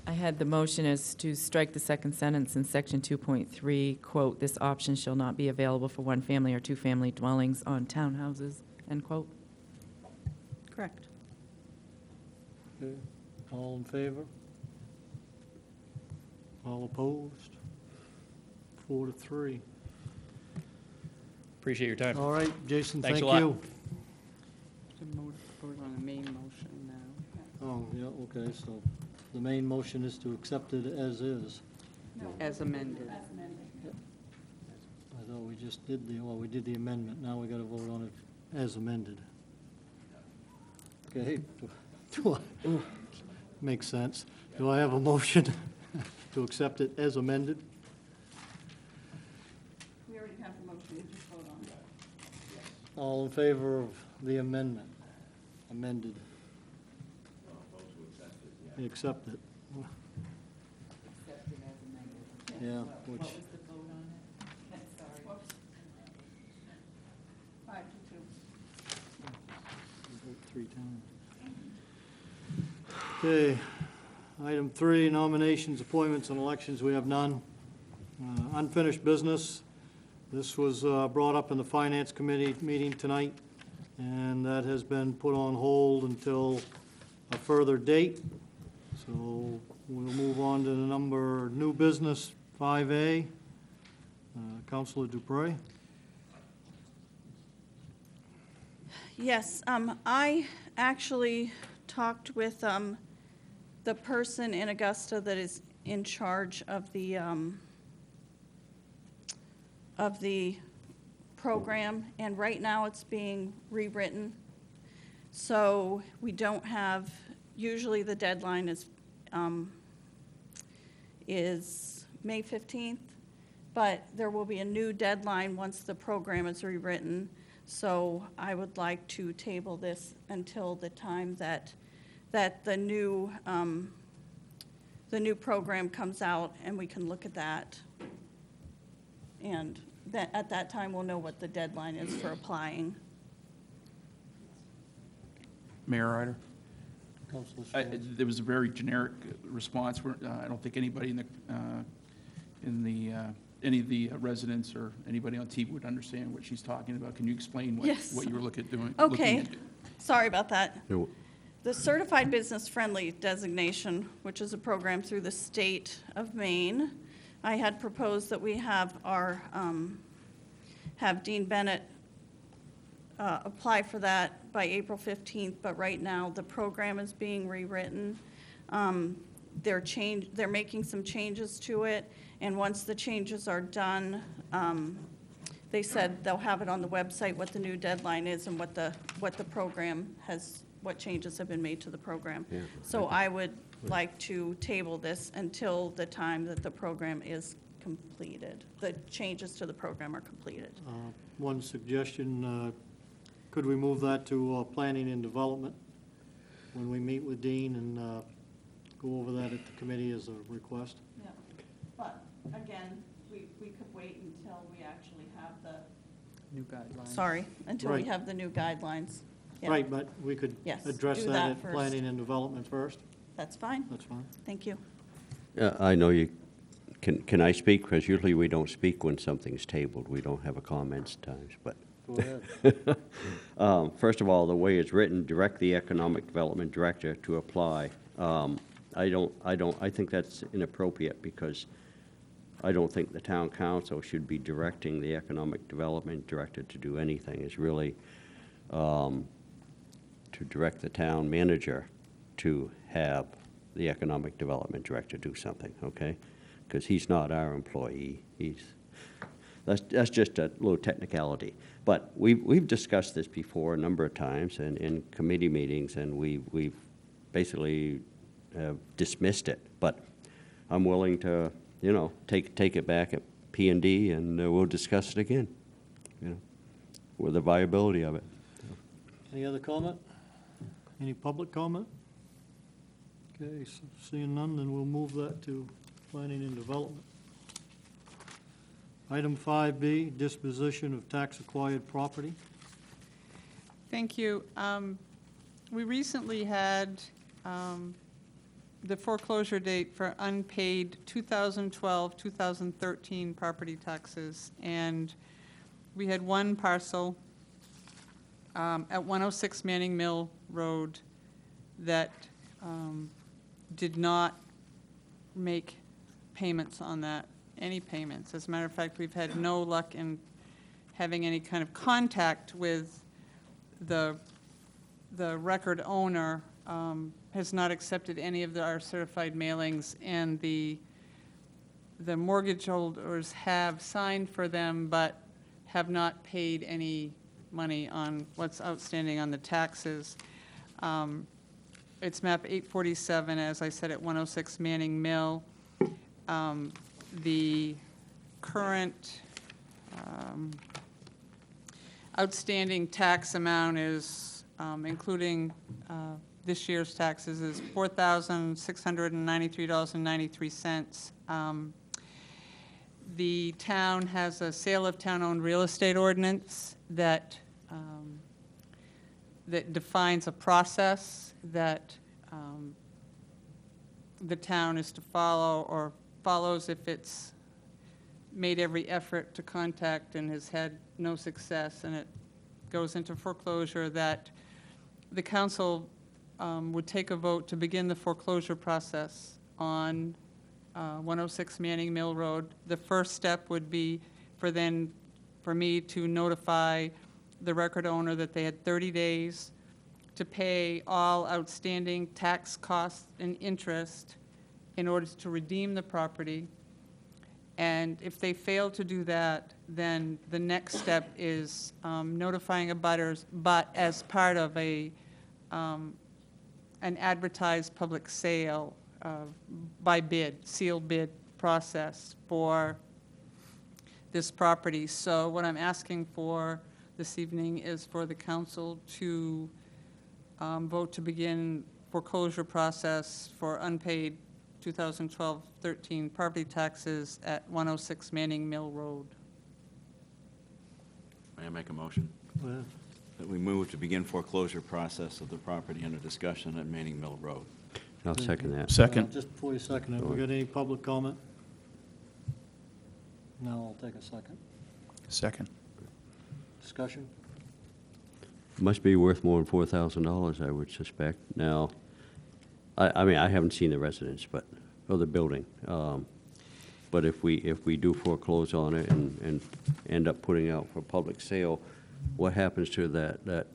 [SPEAKER 9] I had the motion as to strike the second sentence in section 2.3, quote, "This option shall not be available for one-family or two-family dwellings on townhouses," end quote.
[SPEAKER 4] Correct.
[SPEAKER 1] Okay. All in favor? All opposed? 4-3.
[SPEAKER 3] Appreciate your time.
[SPEAKER 1] All right, Jason,
[SPEAKER 3] Thanks
[SPEAKER 1] thank
[SPEAKER 3] a lot.
[SPEAKER 1] you.
[SPEAKER 4] Vote on the main motion now.
[SPEAKER 1] Oh, yeah, okay, so the main motion is to accept it as is.
[SPEAKER 4] As amended.
[SPEAKER 1] I thought we just did we did the amendment, now we gotta vote on it as amended. Okay, makes sense. Do I have a motion to accept it as amended?
[SPEAKER 5] We already have the motion, we just vote on it.
[SPEAKER 1] All in favor of the amendment, amended? Accept it. Yeah, which,
[SPEAKER 5] 5-2.
[SPEAKER 1] vote 3 times. Okay, item 3, nominations, appointments, and elections, we have none. Unfinished business, this was brought up in the Finance Committee meeting tonight, and that has been put on hold until a further date. So we'll move on to the number new business, 5A. Councilor Dupre?
[SPEAKER 5] Yes, I actually talked with the person in Augusta that is in charge of the program, and right now it's being rewritten. So we don't have, usually the deadline is May 15th, but there will be a new deadline once the program is rewritten. So I would like to table this until the time that the new program comes out, and we can look at that. And that, at that time, we'll know what the deadline is for applying.
[SPEAKER 6] Mayor Ryder?
[SPEAKER 1] Councilor Stearns?
[SPEAKER 6] There was a very generic response. I don't think anybody any of the residents or anybody on TV would understand what she's talking about. Can you explain
[SPEAKER 5] Yes.
[SPEAKER 6] what you were looking at doing?
[SPEAKER 5] Okay, sorry about that.
[SPEAKER 2] No.
[SPEAKER 5] The Certified Business Friendly designation, which is a program through the state of Maine, I had proposed that we have have Dean Bennett apply for that by April 15th, but right now the program is being rewritten. They're making some changes to it, and once the changes are done, they said they'll have it on the website, what the new deadline is and what the program has, what changes have been made to the program.
[SPEAKER 2] Yeah.
[SPEAKER 5] So I would like to table this until the time that the program is completed, the changes to the program are completed.
[SPEAKER 1] One suggestion, could we move that to planning and development when we meet with Dean and go over that at the committee as a request?
[SPEAKER 5] Yeah, but again, we could wait until we actually have the,
[SPEAKER 4] New guidelines.
[SPEAKER 5] sorry, until we
[SPEAKER 1] Right.
[SPEAKER 5] have the new guidelines. Yeah,
[SPEAKER 1] Right, but we could
[SPEAKER 5] Yes,
[SPEAKER 1] address
[SPEAKER 5] do
[SPEAKER 1] that
[SPEAKER 5] that
[SPEAKER 1] at
[SPEAKER 5] first.
[SPEAKER 1] planning and development first.
[SPEAKER 5] That's fine,
[SPEAKER 1] That's fine.
[SPEAKER 5] thank you.
[SPEAKER 2] I know you, can I speak? Because usually we don't speak when something's tabled. We don't have a comments times, but.
[SPEAKER 1] Go ahead.
[SPEAKER 2] First of all, the way it's written, direct the Economic Development Director to apply. I think that's inappropriate because I don't think the town council should be directing the Economic Development Director to do anything. It's really to direct the town manager to have the Economic Development Director do something, okay? Because he's not our employee. That's just a little technicality. But we've discussed this before a number of times and in committee meetings, and we've basically dismissed it. But I'm willing to, take it back at P&D, and we'll discuss it again, with the viability of it.
[SPEAKER 1] Any other comment? Any public comment? Okay, so seeing none, then we'll move that to planning and development. Item 5B, disposition of tax-acquired property.
[SPEAKER 4] Thank you. We recently had the foreclosure date for unpaid 2012, 2013 property taxes. And we had one parcel at 106 Manning Mill Road that did not make payments on that, any payments. As a matter of fact, we've had no luck in having any kind of contact with the record owner, has not accepted any of our certified mailings, and the mortgage holders have signed for them but have not paid any money on what's outstanding on the taxes. It's map 847, as I said, at 106 Manning Mill. The current outstanding tax amount is, including this year's taxes, is $4,693.93. The town has a sale of town-owned real estate ordinance that that defines a process that the town is to follow, or follows if it's made every effort to contact and has had no success, and it goes into foreclosure, that the council would take a vote to begin the foreclosure process on 106 Manning Mill Road. The first step would be for me to notify the record owner that they had 30 days to pay all outstanding tax costs and interest in order to redeem the property. And if they fail to do that, then the next step is notifying abutters, but as part of an advertised public sale by bid, sealed bid process for this property. So what I'm asking for this evening is for the council to vote to begin foreclosure process for unpaid 2012-13 property taxes at 106 Manning Mill Road.
[SPEAKER 7] May I make a motion?
[SPEAKER 1] Well,
[SPEAKER 7] That we move to begin foreclosure process of the property under discussion at Manning Mill Road.
[SPEAKER 2] I'll second that.
[SPEAKER 6] Second.
[SPEAKER 1] Just before you second it, we got any public comment? No, I'll take a second.
[SPEAKER 6] Second.
[SPEAKER 1] Discussion?
[SPEAKER 2] Must be worth more than $4,000, I would suspect. Now, I mean, I haven't seen the residence, but, or the building. But if we do foreclose on it and end up putting out for public sale, what happens to that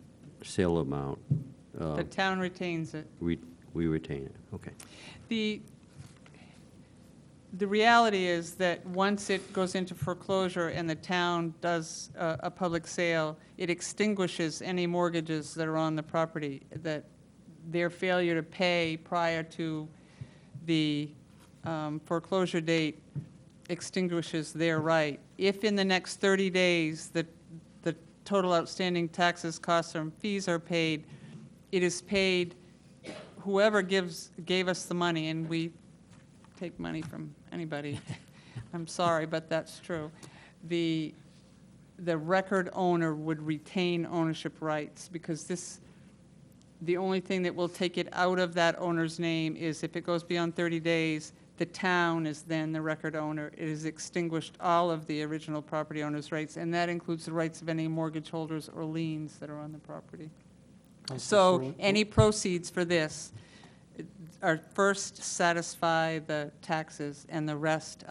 [SPEAKER 2] sale amount?
[SPEAKER 4] The town retains it.
[SPEAKER 2] We retain it, okay.
[SPEAKER 4] The reality is that once it goes into foreclosure and the town does a public sale, it extinguishes any mortgages that are on the property, that their failure to pay prior to the foreclosure date extinguishes their right. If in the next 30 days the total outstanding taxes, costs, and fees are paid, it is paid, whoever gave us the money, and we take money from anybody. I'm sorry, but that's true. The record owner would retain ownership rights, because the only thing that will take it out of that owner's name is if it goes beyond 30 days, the town is then the record owner. It has extinguished all of the original property owner's rights, and that includes the rights of any mortgage holders or liens that are on the property. So any proceeds for this are first satisfy the taxes, and the rest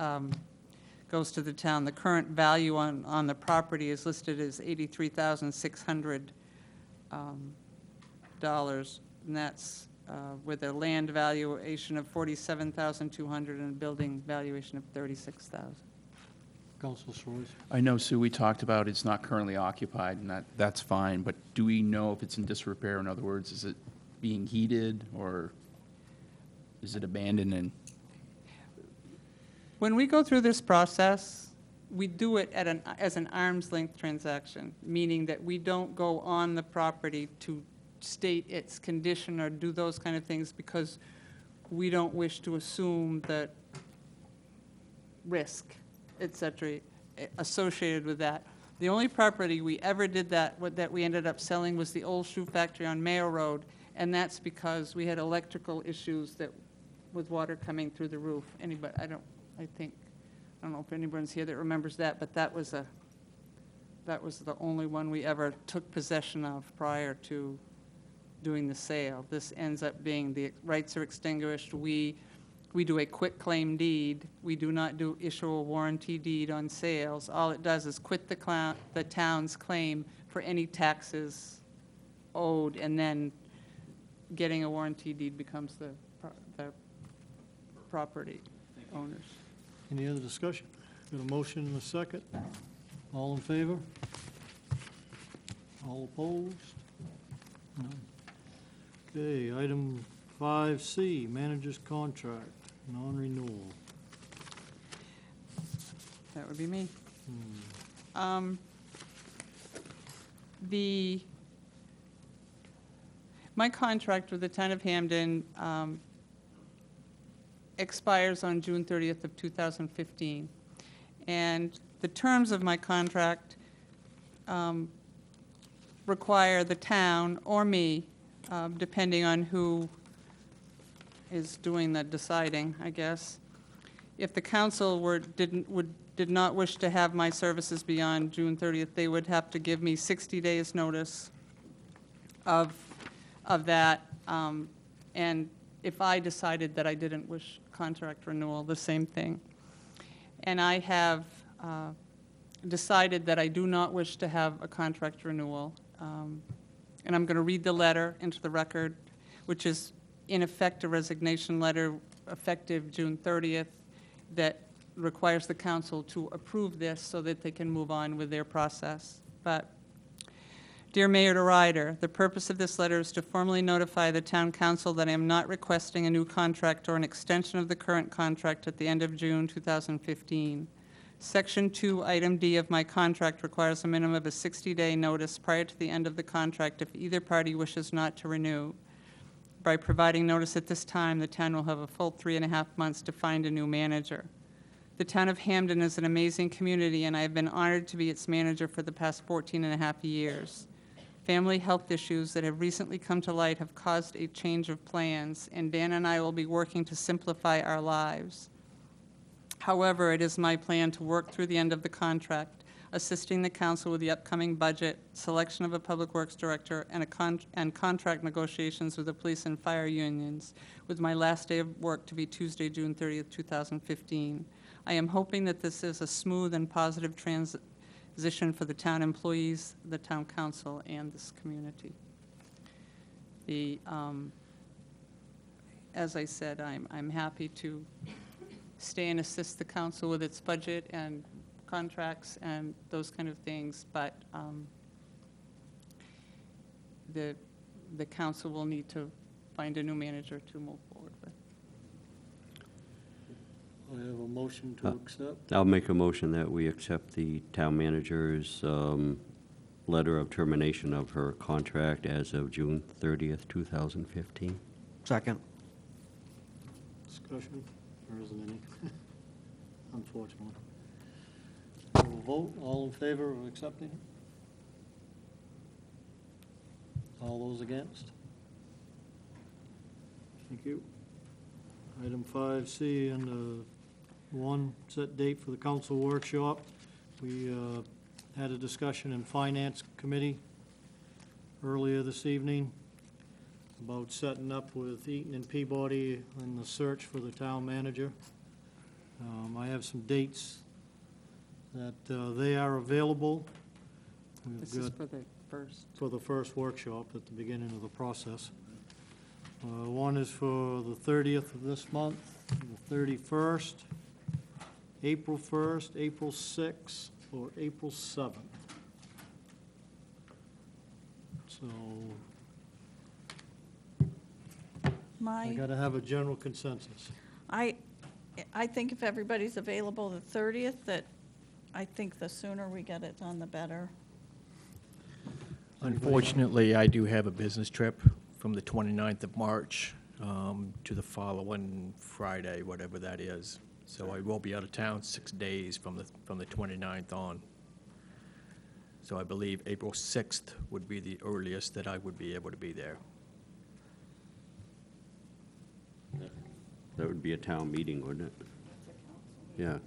[SPEAKER 4] goes to the town. The current value on the property is listed as $83,600, and that's with a land valuation of $47,200 and a building valuation of $36,000.
[SPEAKER 1] Council Soares?
[SPEAKER 6] I know, Sue, we talked about it's not currently occupied, and that's fine, but do we know if it's in disrepair? In other words, is it being heated, or is it abandoned? And
[SPEAKER 4] when we go through this process, we do it as an arm's length transaction, meaning that we don't go on the property to state its condition or do those kind of things, because we don't wish to assume that risk, et cetera, associated with that. The only property we ever did that we ended up selling was the old shoe factory on Mayo Road, and that's because we had electrical issues that with water coming through the roof. Anybody, I don't know if anyone's here that remembers that, but that was the only one we ever took possession of prior to doing the sale. This ends up being, the rights are extinguished. We do a quit claim deed. We do not issue a warranty deed on sales. All it does is quit the town's claim for any taxes owed, and then getting a warranty deed becomes the property owners.
[SPEAKER 1] Any other discussion? Got a motion and a second? All in favor? All opposed? None. Okay, item 5C, manager's contract, non-renewal.
[SPEAKER 4] That would be me. My contract with the town of Hampden expires on June 30th of 2015. And the terms of my contract require the town or me, depending on who is doing the deciding, I guess. If the council did not wish to have my services beyond June 30th, they would have to give me 60 days' notice of that. And if I decided that I didn't wish contract renewal, the same thing. And I have decided that I do not wish to have a contract renewal. And I'm going to read the letter into the record, which is in effect a resignation letter effective June 30th that requires the council to approve this so that they can move on with their process. But, dear Mayor DeRider, the purpose of this letter is to formally notify the town council that I am not requesting a new contract or an extension of the current contract at the end of June 2015. Section 2, Item D of my contract requires a minimum of a 60-day notice prior to the end of the contract if either party wishes not to renew. By providing notice at this time, the town will have a full 3.5 months to find a new manager. The town of Hampden is an amazing community, and I have been honored to be its manager for the past 14.5 years. Family health issues that have recently come to light have caused a change of plans, and Dan and I will be working to simplify our lives. However, it is my plan to work through the end of the contract, assisting the council with the upcoming budget, selection of a public works director, and contract negotiations with the police and fire unions, with my last day of work to be Tuesday, June 30th, 2015. I am hoping that this is a smooth and positive transition for the town employees, the town council, and this community. As I said, I'm happy to stay and assist the council with its budget and contracts and those kind of things, but the council will need to find a new manager to move forward with.
[SPEAKER 1] I have a motion to accept.
[SPEAKER 2] I'll make a motion that we accept the town manager's letter of termination of her contract as of June 30th, 2015.
[SPEAKER 8] Second.
[SPEAKER 1] Discussion? There isn't any, unfortunately. We'll vote. All in favor of accepting it? All those against? Thank you. Item 5C, and one, set date for the council workshop. We had a discussion in Finance Committee earlier this evening about setting up with Eaton and Peabody in the search for the town manager. I have some dates that they are available.
[SPEAKER 4] This is for the first.
[SPEAKER 1] For the first workshop at the beginning of the process. One is for the 30th of this month, the 31st, April 1st, April 6th, or April 7th. So I gotta have a general consensus.
[SPEAKER 5] I think if everybody's available the 30th, that I think the sooner we get it done, the better.
[SPEAKER 10] Unfortunately, I do have a business trip from the 29th of March to the following Friday, whatever that is. So I will be out of town 6 days from the 29th on. So I believe April 6th would be the earliest that I would be able to be there.
[SPEAKER 2] That would be a town meeting, wouldn't it? Yeah,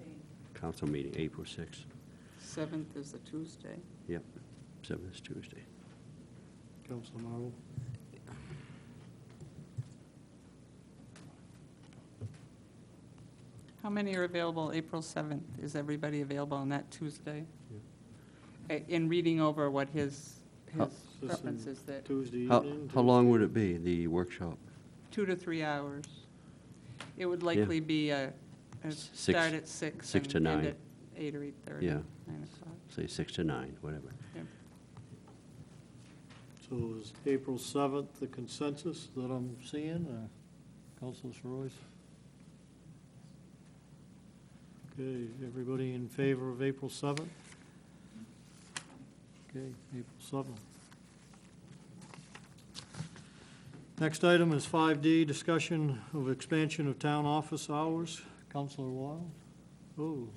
[SPEAKER 2] council meeting, April 6th.
[SPEAKER 4] 7th is a Tuesday.
[SPEAKER 2] Yep, 7th is Tuesday.
[SPEAKER 1] Councilor Marvel?
[SPEAKER 4] How many are available April 7th? Is everybody available on that Tuesday? In reading over what his
[SPEAKER 2] How-
[SPEAKER 4] preference is, that
[SPEAKER 1] Tuesday
[SPEAKER 2] How,
[SPEAKER 1] evening?
[SPEAKER 2] how long would it be, the workshop?
[SPEAKER 4] 2 to 3 hours. It would likely be a start at 6.
[SPEAKER 2] 6 to
[SPEAKER 4] and end
[SPEAKER 2] 9.
[SPEAKER 4] at 8 or 8:30.
[SPEAKER 2] Yeah.
[SPEAKER 4] 9 o'clock.
[SPEAKER 2] Say 6 to 9, whatever.
[SPEAKER 1] So is April 7th the consensus that I'm seeing? Councilor Royce? Okay, everybody in favor of April 7th? Okay, April 7th. Next item is 5D, discussion of expansion of town office hours. Councilor Wild? Oh.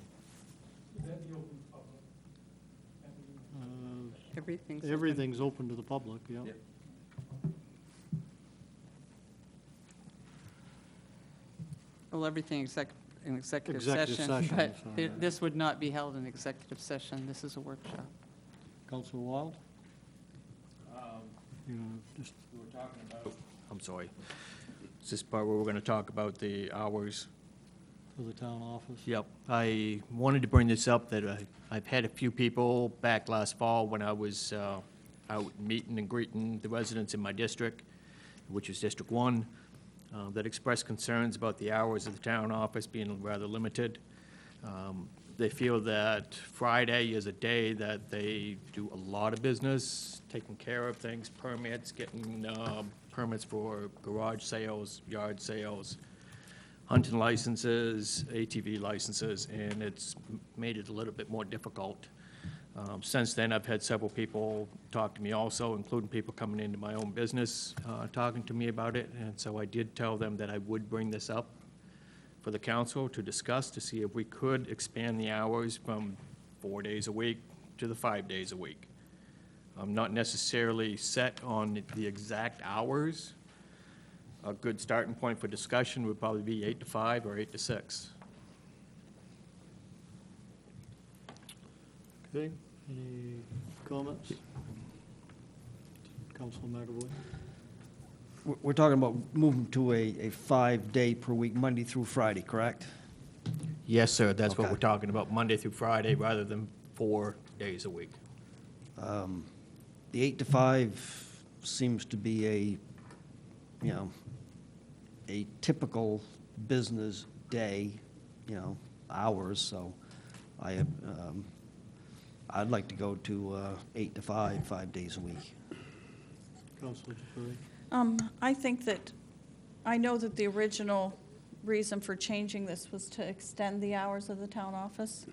[SPEAKER 1] Everything's open to the public, yeah.
[SPEAKER 4] Well, everything except in executive
[SPEAKER 1] Executive
[SPEAKER 4] session.
[SPEAKER 1] session,
[SPEAKER 4] But
[SPEAKER 1] sorry.
[SPEAKER 4] this would not be held in executive session. This is a workshop.
[SPEAKER 1] Councilor Wild? You know, just,
[SPEAKER 10] I'm sorry. Is this part where we're going to talk about the hours?
[SPEAKER 1] for the town office?
[SPEAKER 10] Yep. I wanted to bring this up, that I've had a few people back last fall when I was out meeting and greeting the residents in my district, which is District 1, that expressed concerns about the hours of the town office being rather limited. They feel that Friday is a day that they do a lot of business, taking care of things, permits, getting permits for garage sales, yard sales, hunting licenses, ATV licenses, and it's made it a little bit more difficult. Since then, I've had several people talk to me also, including people coming into my own business, talking to me about it, and so I did tell them that I would bring this up for the council to discuss, to see if we could expand the hours from 4 days a week to the 5 days a week. I'm not necessarily set on the exact hours. A good starting point for discussion would probably be 8 to 5 or 8 to 6.
[SPEAKER 1] Okay, any comments? Councilor McAvoy?
[SPEAKER 8] We're talking about moving to a 5-day per week, Monday through Friday, correct?
[SPEAKER 10] Yes, sir, that's what
[SPEAKER 8] Okay.
[SPEAKER 10] we're talking about, Monday through Friday, rather than 4 days a week.
[SPEAKER 8] The 8 to 5 seems to be a typical business day, hours, so I'd like to go to 8 to 5, 5 days a week.
[SPEAKER 1] Councilor Dupree?
[SPEAKER 5] I think that, I know that the original reason for changing this was to extend the hours of the town office.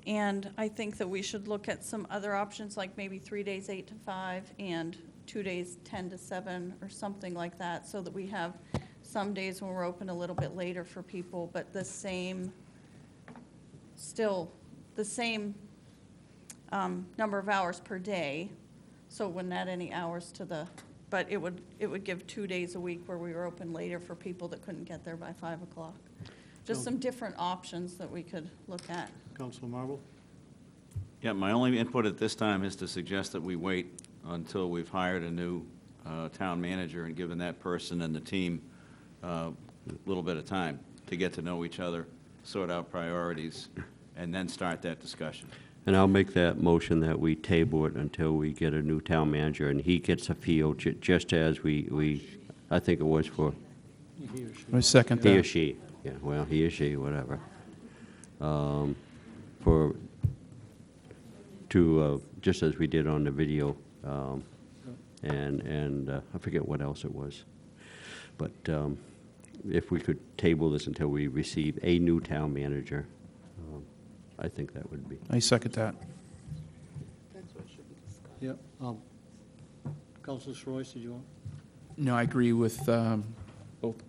[SPEAKER 5] And I think that we should look at some other options, like maybe 3 days, 8 to 5, and 2 days, 10 to 7, or something like that, so that we have some days when we're open a little bit later for people, but still the same number of hours per day. So it wouldn't add any hours to but it would give 2 days a week where we were open later for people that couldn't get there by 5 o'clock. Just some different options that we could look at.
[SPEAKER 1] Councilor Marvel?
[SPEAKER 7] Yeah, my only input at this time is to suggest that we wait until we've hired a new town manager and given that person and the team a little bit of time to get to know each other, sort out priorities, and then start that discussion.
[SPEAKER 2] And I'll make that motion that we table it until we get a new town manager, and he gets a feel, just as we, I think it was for
[SPEAKER 1] He or she?
[SPEAKER 6] I second
[SPEAKER 2] he or she, yeah, well, he or she, whatever. Just as we did on the video, and I forget what else it was. But if we could table this until we receive a new town manager, I think that would be.
[SPEAKER 6] I second that.
[SPEAKER 1] Yep. Councilor Royce, did you want?
[SPEAKER 6] No, I agree with both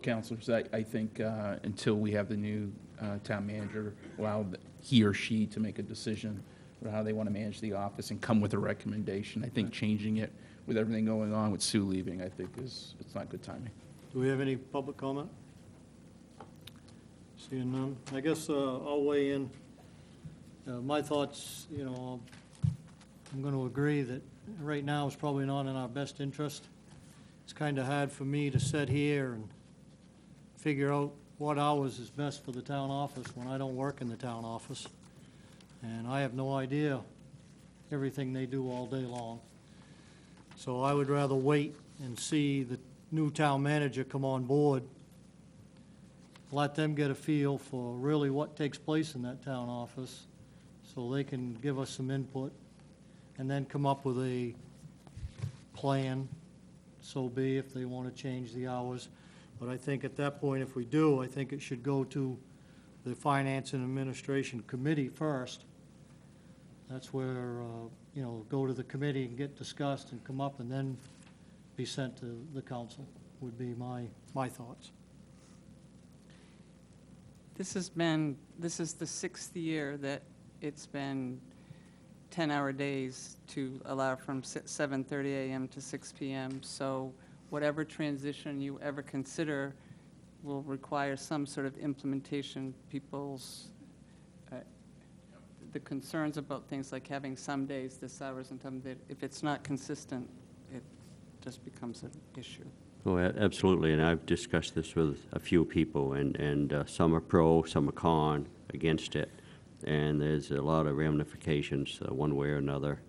[SPEAKER 6] counselors. I think until we have the new town manager, allow he or she to make a decision about how they want to manage the office and come with a recommendation. I think changing it with everything going on with Sue leaving, I think it's not good timing.
[SPEAKER 1] Do we have any public comment? Seeing none. I guess I'll weigh in. My thoughts, I'm going to agree that right now is probably not in our best interest. It's kind of hard for me to sit here and figure out what hours is best for the town office when I don't work in the town office. And I have no idea everything they do all day long. So I would rather wait and see the new town manager come on board, let them get a feel for really what takes place in that town office, so they can give us some input, and then come up with a plan, so be if they want to change the hours. But I think at that point, if we do, I think it should go to the Finance and Administration Committee first. That's where, go to the committee and get discussed and come up, and then be sent to the council, would be my thoughts.
[SPEAKER 4] This is the 6th year that it's been 10-hour days to allow from 7:30 a.m. to 6 p.m. So whatever transition you ever consider will require some sort of implementation. The concerns about things like having some days this hours and some that if it's not consistent, it just becomes an issue.
[SPEAKER 2] Oh, absolutely, and I've discussed this with a few people, and some are pro, some are con, against it, and there's a lot of ramifications one way or another,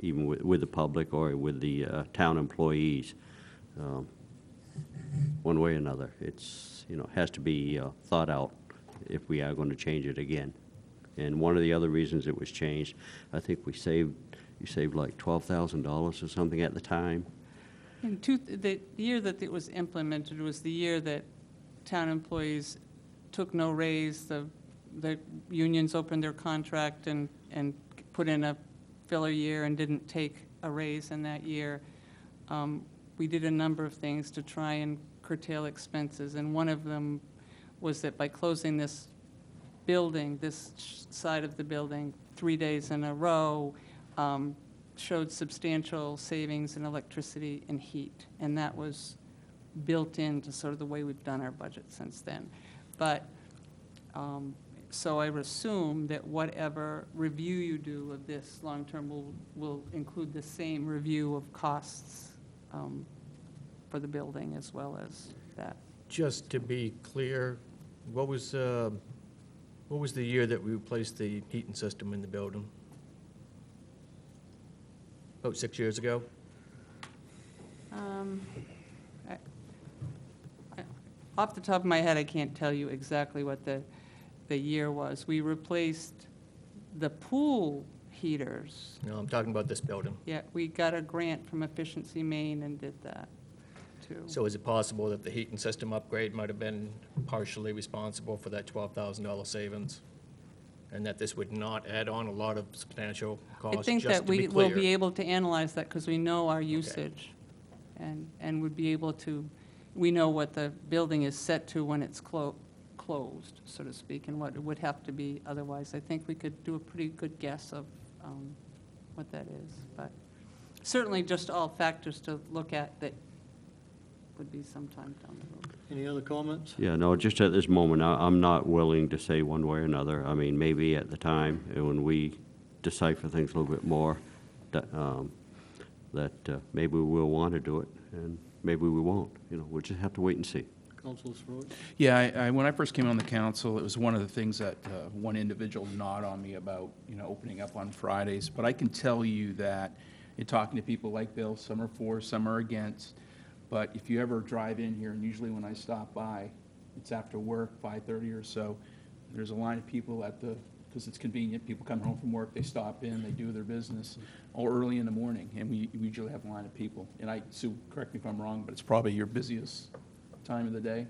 [SPEAKER 2] even with the public or with the town employees. One way or another, it's, has to be thought out if we are going to change it again. And one of the other reasons it was changed, I think you saved like $12,000 or something at the time.
[SPEAKER 4] The year that it was implemented was the year that town employees took no raise. The unions opened their contract and put in a filler year and didn't take a raise in that year. We did a number of things to try and curtail expenses, and one of them was that by closing this building, this side of the building, 3 days in a row, showed substantial savings in electricity and heat, and that was built into sort of the way we've done our budget since then. But, so I would assume that whatever review you do of this long-term will include the same review of costs for the building as well as that.
[SPEAKER 10] Just to be clear, what was the year that we replaced the heating system in the building? About 6 years ago?
[SPEAKER 4] Off the top of my head, I can't tell you exactly what the year was. We replaced the pool heaters.
[SPEAKER 10] No, I'm talking about this building.
[SPEAKER 4] Yeah, we got a grant from Efficiency Maine and did that, too.
[SPEAKER 10] So is it possible that the heating system upgrade might have been partially responsible for that $12,000 savings? And that this would not add on a lot of substantial costs,
[SPEAKER 4] I think
[SPEAKER 10] just
[SPEAKER 4] that
[SPEAKER 10] to be
[SPEAKER 4] we will
[SPEAKER 10] clear?
[SPEAKER 4] be able to analyze that because we know our usage and would be able to, we know what the building is set to when it's closed, so to speak, and what it would have to be otherwise. I think we could do a pretty good guess of what that is. But certainly just all factors to look at that would be sometime down the road.
[SPEAKER 1] Any other comments?
[SPEAKER 2] Yeah, no, just at this moment, I'm not willing to say one way or another. I mean, maybe at the time, when we decipher things a little bit more, that maybe we'll want to do it, and maybe we won't. We'll just have to wait and see.
[SPEAKER 1] Councilor Throat?
[SPEAKER 6] Yeah, when I first came on the council, it was one of the things that one individual gnawed on me about, opening up on Fridays. But I can tell you that in talking to people like Bill, some are for, some are against. But if you ever drive in here, and usually when I stop by, it's after work, 5:30 or so, there's a line of people because it's convenient, people come home from work, they stop in, they do their business, or early in the morning, and we usually have a line of people. And Sue, correct me if I'm wrong, but it's probably your busiest time of the day?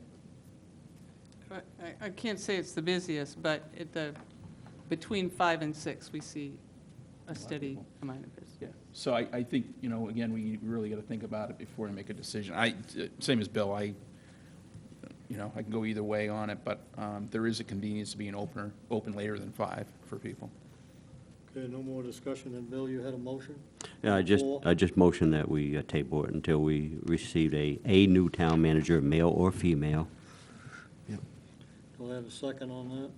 [SPEAKER 4] I can't say it's the busiest, but between 5 and 6, we see a steady amount of business.
[SPEAKER 6] Yeah, so I think, again, we really got to think about it before we make a decision. Same as Bill, I can go either way on it, but there is a convenience to being open later than 5 for people.
[SPEAKER 1] Okay, no more discussion. And Bill, you had a motion?
[SPEAKER 2] Yeah, I just motion that we table it until we receive a new town manager, male or female.
[SPEAKER 1] Do I have a second on that?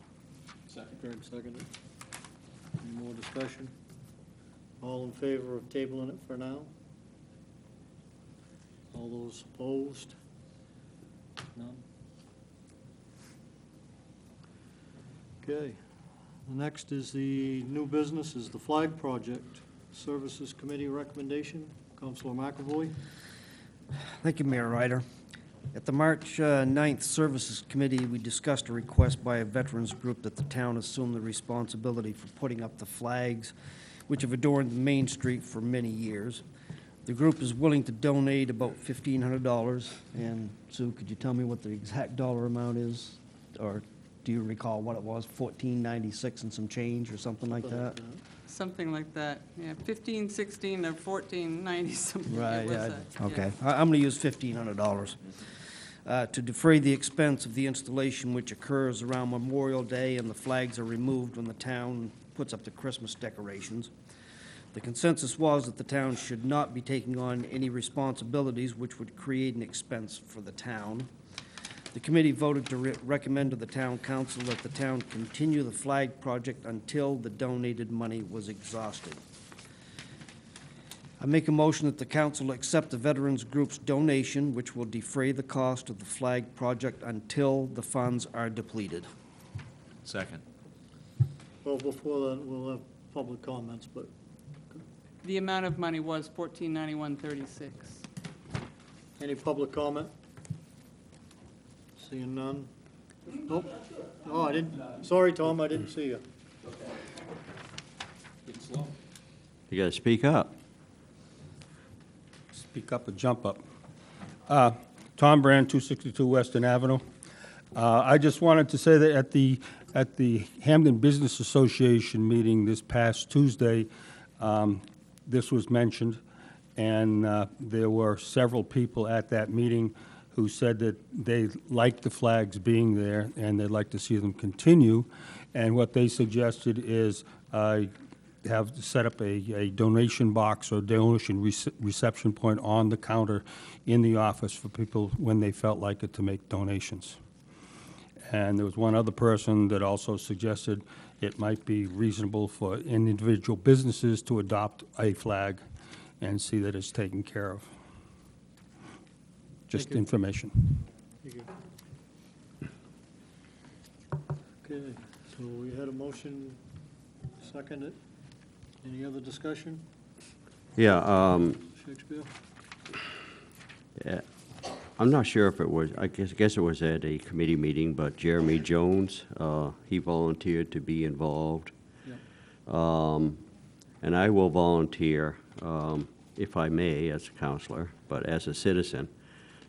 [SPEAKER 1] Second. Greg seconded. Any more discussion? All in favor of tabling it for now? All those opposed? None? Okay. The next is the new business, is the flag project. Services Committee recommendation. Councilor McAvoy.
[SPEAKER 8] Thank you, Mayor Ryder. At the March 9th Services Committee, we discussed a request by a veterans group that the town assume the responsibility for putting up the flags which have adorned Main Street for many years. The group is willing to donate about $1,500. And Sue, could you tell me what the exact dollar amount is? Or do you recall what it was, $14.96 and some change or something like that?
[SPEAKER 4] Something like that, yeah, 15, 16, or 14.90 something.
[SPEAKER 8] Right,
[SPEAKER 4] It was
[SPEAKER 8] yeah,
[SPEAKER 4] a-
[SPEAKER 8] okay. I'm going to use $1,500 to defray the expense of the installation which occurs around Memorial Day, and the flags are removed when the town puts up the Christmas decorations. The consensus was that the town should not be taking on any responsibilities which would create an expense for the town. The committee voted to recommend to the town council that the town continue the flag project until the donated money was exhausted. I make a motion that the council accept the veterans group's donation, which will defray the cost of the flag project until the funds are depleted.
[SPEAKER 7] Second.
[SPEAKER 1] Well, before that, we'll have public comments, but
[SPEAKER 4] The amount of money was $14.91.36.
[SPEAKER 1] any public comment? Seeing none? Nope. Oh, I didn't, sorry, Tom, I didn't see you.
[SPEAKER 2] You gotta speak up.
[SPEAKER 11] Speak up or jump up. Tom Brand, 262 Western Avenue. I just wanted to say that at the Hampden Business Association meeting this past Tuesday, this was mentioned, and there were several people at that meeting who said that they liked the flags being there and they'd like to see them continue. And what they suggested is have set up a donation box or donation reception point on the counter in the office for people when they felt like it to make donations. And there was one other person that also suggested it might be reasonable for individual businesses to adopt a flag and see that it's taken care of. Just
[SPEAKER 1] Thank you.
[SPEAKER 11] information.
[SPEAKER 1] Thank you. Okay, so we had a motion, seconded. Any other discussion?
[SPEAKER 2] Yeah,
[SPEAKER 1] Shakespeare?
[SPEAKER 2] yeah, I'm not sure if it was, I guess it was at a committee meeting, but Jeremy Jones, he volunteered to be involved.
[SPEAKER 1] Yeah.
[SPEAKER 2] And I will volunteer, if I may, as a counselor, but as a citizen.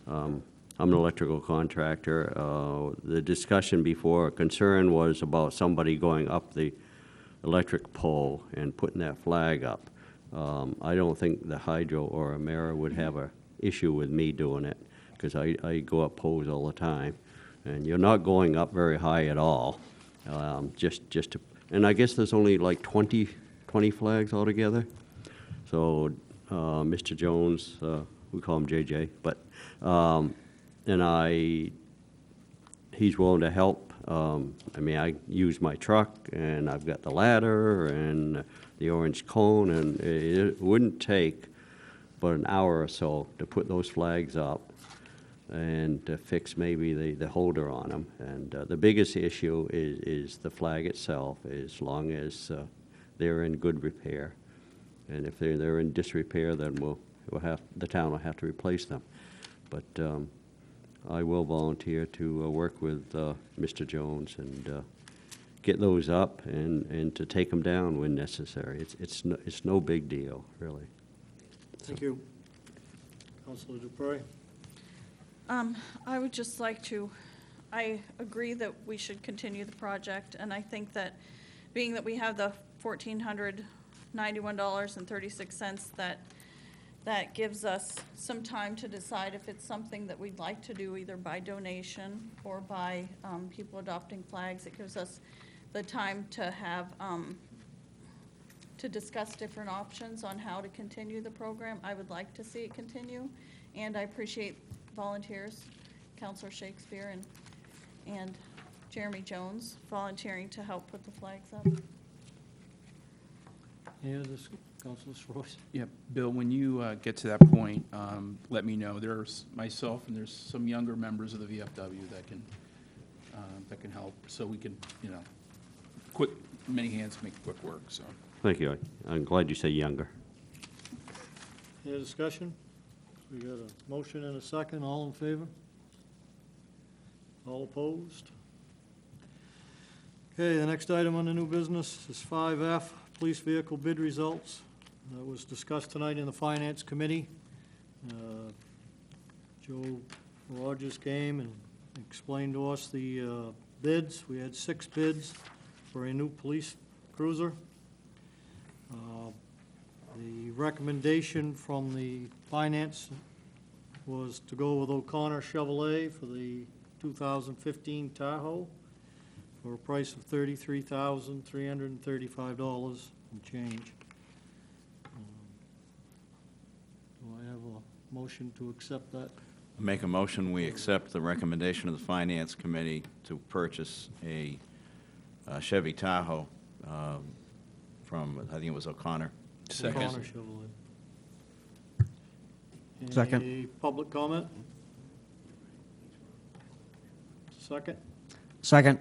[SPEAKER 2] I'm an electrical contractor. The discussion before, concern was about somebody going up the electric pole and putting that flag up. I don't think the Hydro or Emera would have a issue with me doing it, because I go up poles all the time. And you're not going up very high at all, just to, and I guess there's only like 20 flags altogether. So Mr. Jones, we call him JJ, but, and he's willing to help. I mean, I use my truck, and I've got the ladder and the orange cone, and it wouldn't take but an hour or so to put those flags up and to fix maybe the holder on them. And the biggest issue is the flag itself, as long as they're in good repair. And if they're in disrepair, then the town will have to replace them. But I will volunteer to work with Mr. Jones and get those up and to take them down when necessary. It's no big deal, really.
[SPEAKER 1] Thank you. Councilor Dupre?
[SPEAKER 5] I would just like to, I agree that we should continue the project, and I think that being that we have the $1,491.36, that gives us some time to decide if it's something that we'd like to do either by donation or by people adopting flags. It gives us the time to to discuss different options on how to continue the program. I would like to see it continue, and I appreciate volunteers, Counselor Shakespeare and Jeremy Jones volunteering to help put the flags up.
[SPEAKER 1] Any other, Councilor Royce?
[SPEAKER 6] Yeah, Bill, when you get to that point, let me know. There's myself and there's some younger members of the VFW that can help, so we can, many hands make quick work, so.
[SPEAKER 2] Thank you. I'm glad you say younger.
[SPEAKER 1] Any discussion? We got a motion and a second. All in favor? All opposed? Okay, the next item on the new business is 5F, police vehicle bid results. That was discussed tonight in the Finance Committee. Joe Rogers came and explained to us the bids. We had 6 bids for a new police cruiser. The recommendation from the finance was to go with O'Connor Chevrolet for the 2015 Tahoe for a price of $33,335 and change. Do I have a motion to accept that?
[SPEAKER 7] Make a motion, we accept the recommendation of the Finance Committee to purchase a Chevy Tahoe from, I think it was O'Connor.
[SPEAKER 6] Second.
[SPEAKER 1] O'Connor Chevrolet.
[SPEAKER 8] Second.
[SPEAKER 1] Any public comment? Second.
[SPEAKER 8] Second.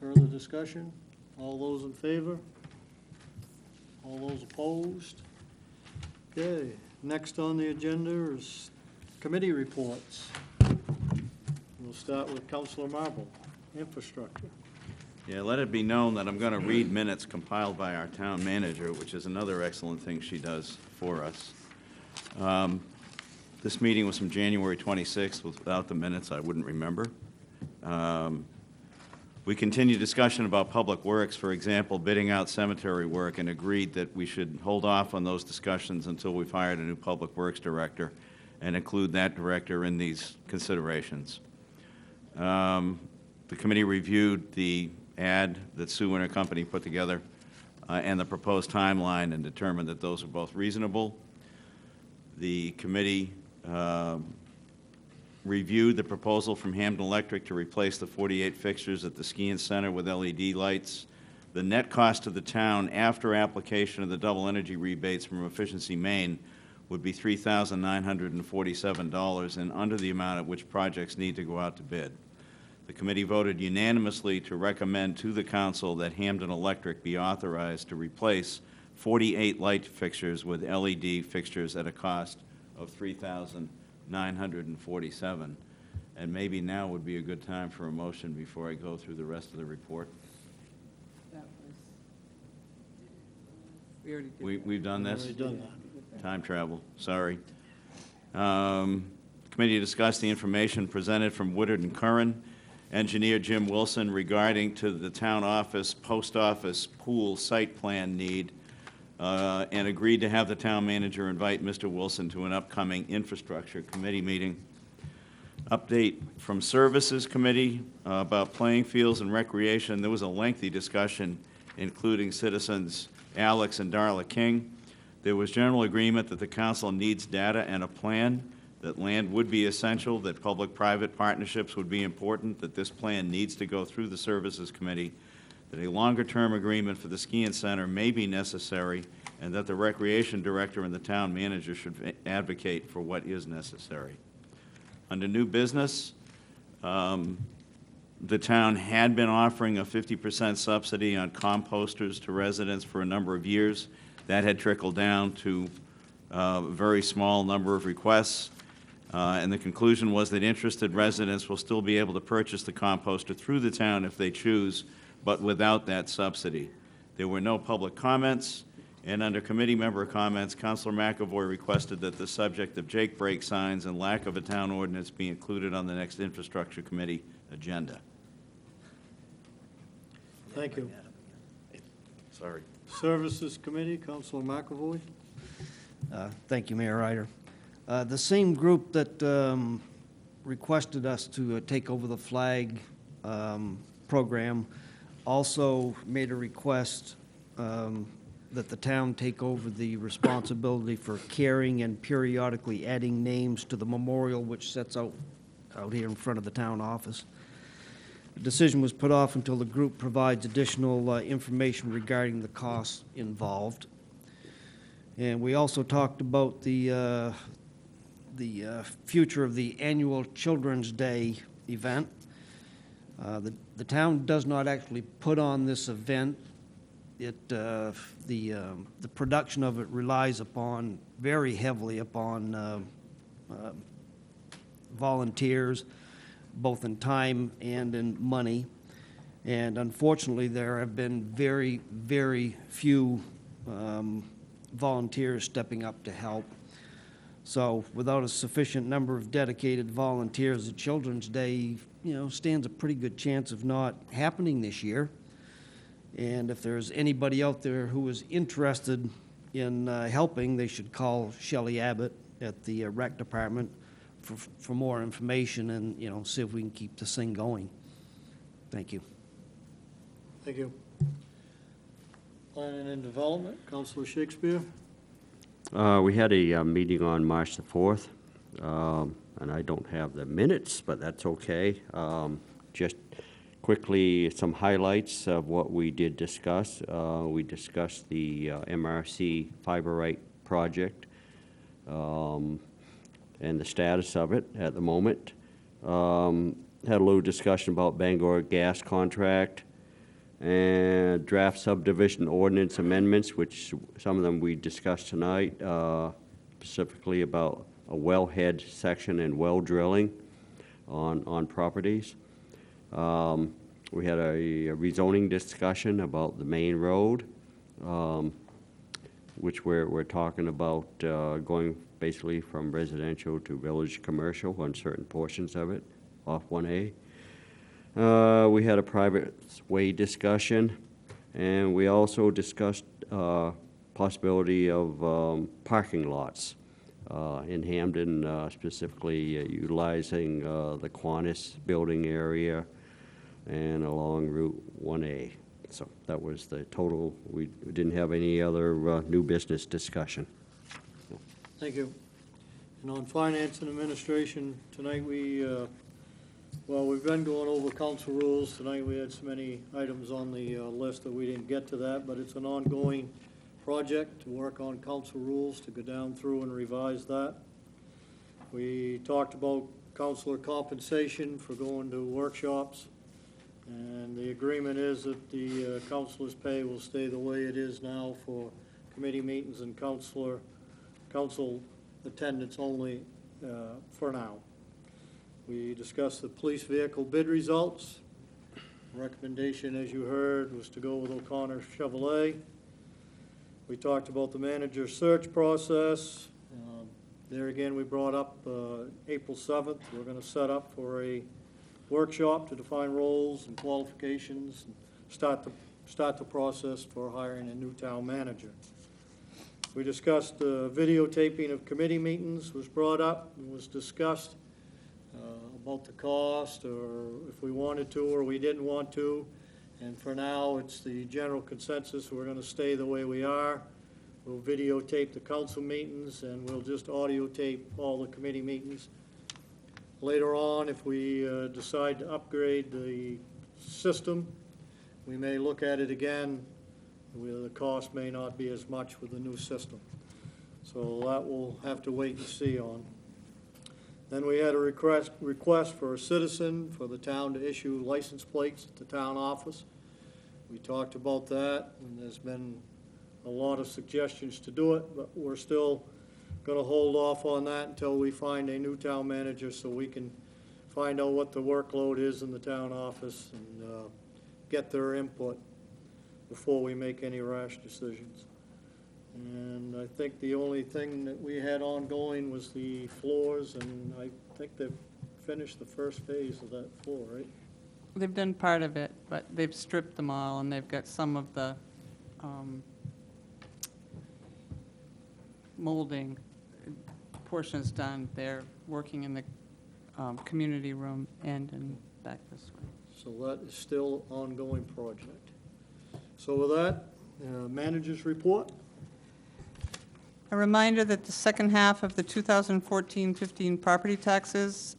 [SPEAKER 1] Further discussion? All those in favor? All those opposed? Okay, next on the agenda is committee reports. We'll start with Councilor Marble, Infrastructure.
[SPEAKER 7] Yeah, let it be known that I'm going to read minutes compiled by our town manager, which is another excellent thing she does for us. This meeting was from January 26th. Without the minutes, I wouldn't remember. We continued discussion about public works, for example, bidding out cemetery work, and agreed that we should hold off on those discussions until we've hired a new public works director and include that director in these considerations. The committee reviewed the ad that Sue and her company put together and the proposed timeline and determined that those are both reasonable. The committee reviewed the proposal from Hampden Electric to replace the 48 fixtures at the skiing center with LED lights. The net cost to the town after application of the double energy rebates from Efficiency Maine would be $3,947 and under the amount at which projects need to go out to bid. The committee voted unanimously to recommend to the council that Hampden Electric be authorized to replace 48 light fixtures with LED fixtures at a cost of $3,947. And maybe now would be a good time for a motion before I go through the rest of the report.
[SPEAKER 4] That was, we already did.
[SPEAKER 7] We've done this?
[SPEAKER 1] Already done that.
[SPEAKER 7] Time travel, sorry. Committee discussed the information presented from Woodard and Curran, engineer Jim Wilson, regarding to the town office, post office pool site plan need, and agreed to have the town manager invite Mr. Wilson to an upcoming infrastructure committee meeting. Update from Services Committee about playing fields and recreation. There was a lengthy discussion, including citizens Alex and Darla King. There was general agreement that the council needs data and a plan, that land would be essential, that public-private partnerships would be important, that this plan needs to go through the Services Committee, that a longer-term agreement for the skiing center may be necessary, and that the recreation director and the town manager should advocate for what is necessary. Under new business, the town had been offering a 50% subsidy on composters to residents for a number of years. That had trickled down to a very small number of requests, and the conclusion was that interested residents will still be able to purchase the composter through the town if they choose, but without that subsidy. There were no public comments, and under committee member comments, Councilor McAvoy requested that the subject of Jake break signs and lack of a town ordinance be included on the next infrastructure committee agenda.
[SPEAKER 1] Thank you.
[SPEAKER 7] Sorry.
[SPEAKER 1] Services Committee, Councilor McAvoy.
[SPEAKER 8] Thank you, Mayor Ryder. The same group that requested us to take over the flag program also made a request that that the town take over the responsibility for carrying and periodically adding names to the memorial which sets out here in front of the town office. The decision was put off until the group provides additional information regarding the costs involved. And we also talked about the future of the annual Children's Day event. The town does not actually put on this event. The production of it relies upon, very heavily upon volunteers, both in time and in money. And unfortunately, there have been very, very few volunteers stepping up to help. So without a sufficient number of dedicated volunteers, the Children's Day, stands a pretty good chance of not happening this year. And if there's anybody out there who is interested in helping, they should call Shelley Abbott at the rec department for more information and, see if we can keep this thing going. Thank you.
[SPEAKER 1] Thank you. Planning and Development, Councilor Shakespeare.
[SPEAKER 2] We had a meeting on March the 4th, and I don't have the minutes, but that's okay. Just quickly, some highlights of what we did discuss. We discussed the MRC fiber right project and the status of it at the moment. Had a little discussion about Bangor gas contract and draft subdivision ordinance amendments, which some of them we discussed tonight, specifically about a wellhead section and well drilling on properties. We had a rezoning discussion about the Maine Road, which we're talking about going basically from residential to village commercial on certain portions of it, off 1A. We had a private way discussion, and we also discussed possibility of parking lots in Hampden, specifically utilizing the Kiwanis building area and along Route 1A. So that was the total. We didn't have any other new business discussion.
[SPEAKER 1] Thank you. And on Finance and Administration, tonight we've been going over council rules. Tonight we had so many items on the list that we didn't get to that, but it's an ongoing project to work on council rules, to go down through and revise that. We talked about counselor compensation for going to workshops, and the agreement is that the counselor's pay will stay the way it is now for committee meetings and council attendance only for now. We discussed the police vehicle bid results. Recommendation, as you heard, was to go with O'Connor Chevrolet. We talked about the manager search process. There again, we brought up April 7th. We're going to set up for a workshop to define roles and qualifications and start the process for hiring a new town manager. We discussed videotaping of committee meetings was brought up and was discussed about the cost, or if we wanted to or we didn't want to. And for now, it's the general consensus we're going to stay the way we are. We'll videotape the council meetings, and we'll just audio tape all the committee meetings. Later on, if we decide to upgrade the system, we may look at it again. The cost may not be as much with the new system. So that we'll have to wait and see on. Then we had a request for a citizen for the town to issue license plates at the town office. We talked about that, and there's been a lot of suggestions to do it, but we're still going to hold off on that until we find a new town manager so we can find out what the workload is in the town office and get their input before we make any rash decisions. And I think the only thing that we had ongoing was the floors, and I think they've finished the first phase of that floor, right?
[SPEAKER 4] They've done part of it, but they've stripped them all, and they've got some of the molding portions done. They're working in the community room and in back this way.
[SPEAKER 1] So that is still ongoing project. So with that, Managers report.
[SPEAKER 4] A reminder that the second half of the 2014-15 property taxes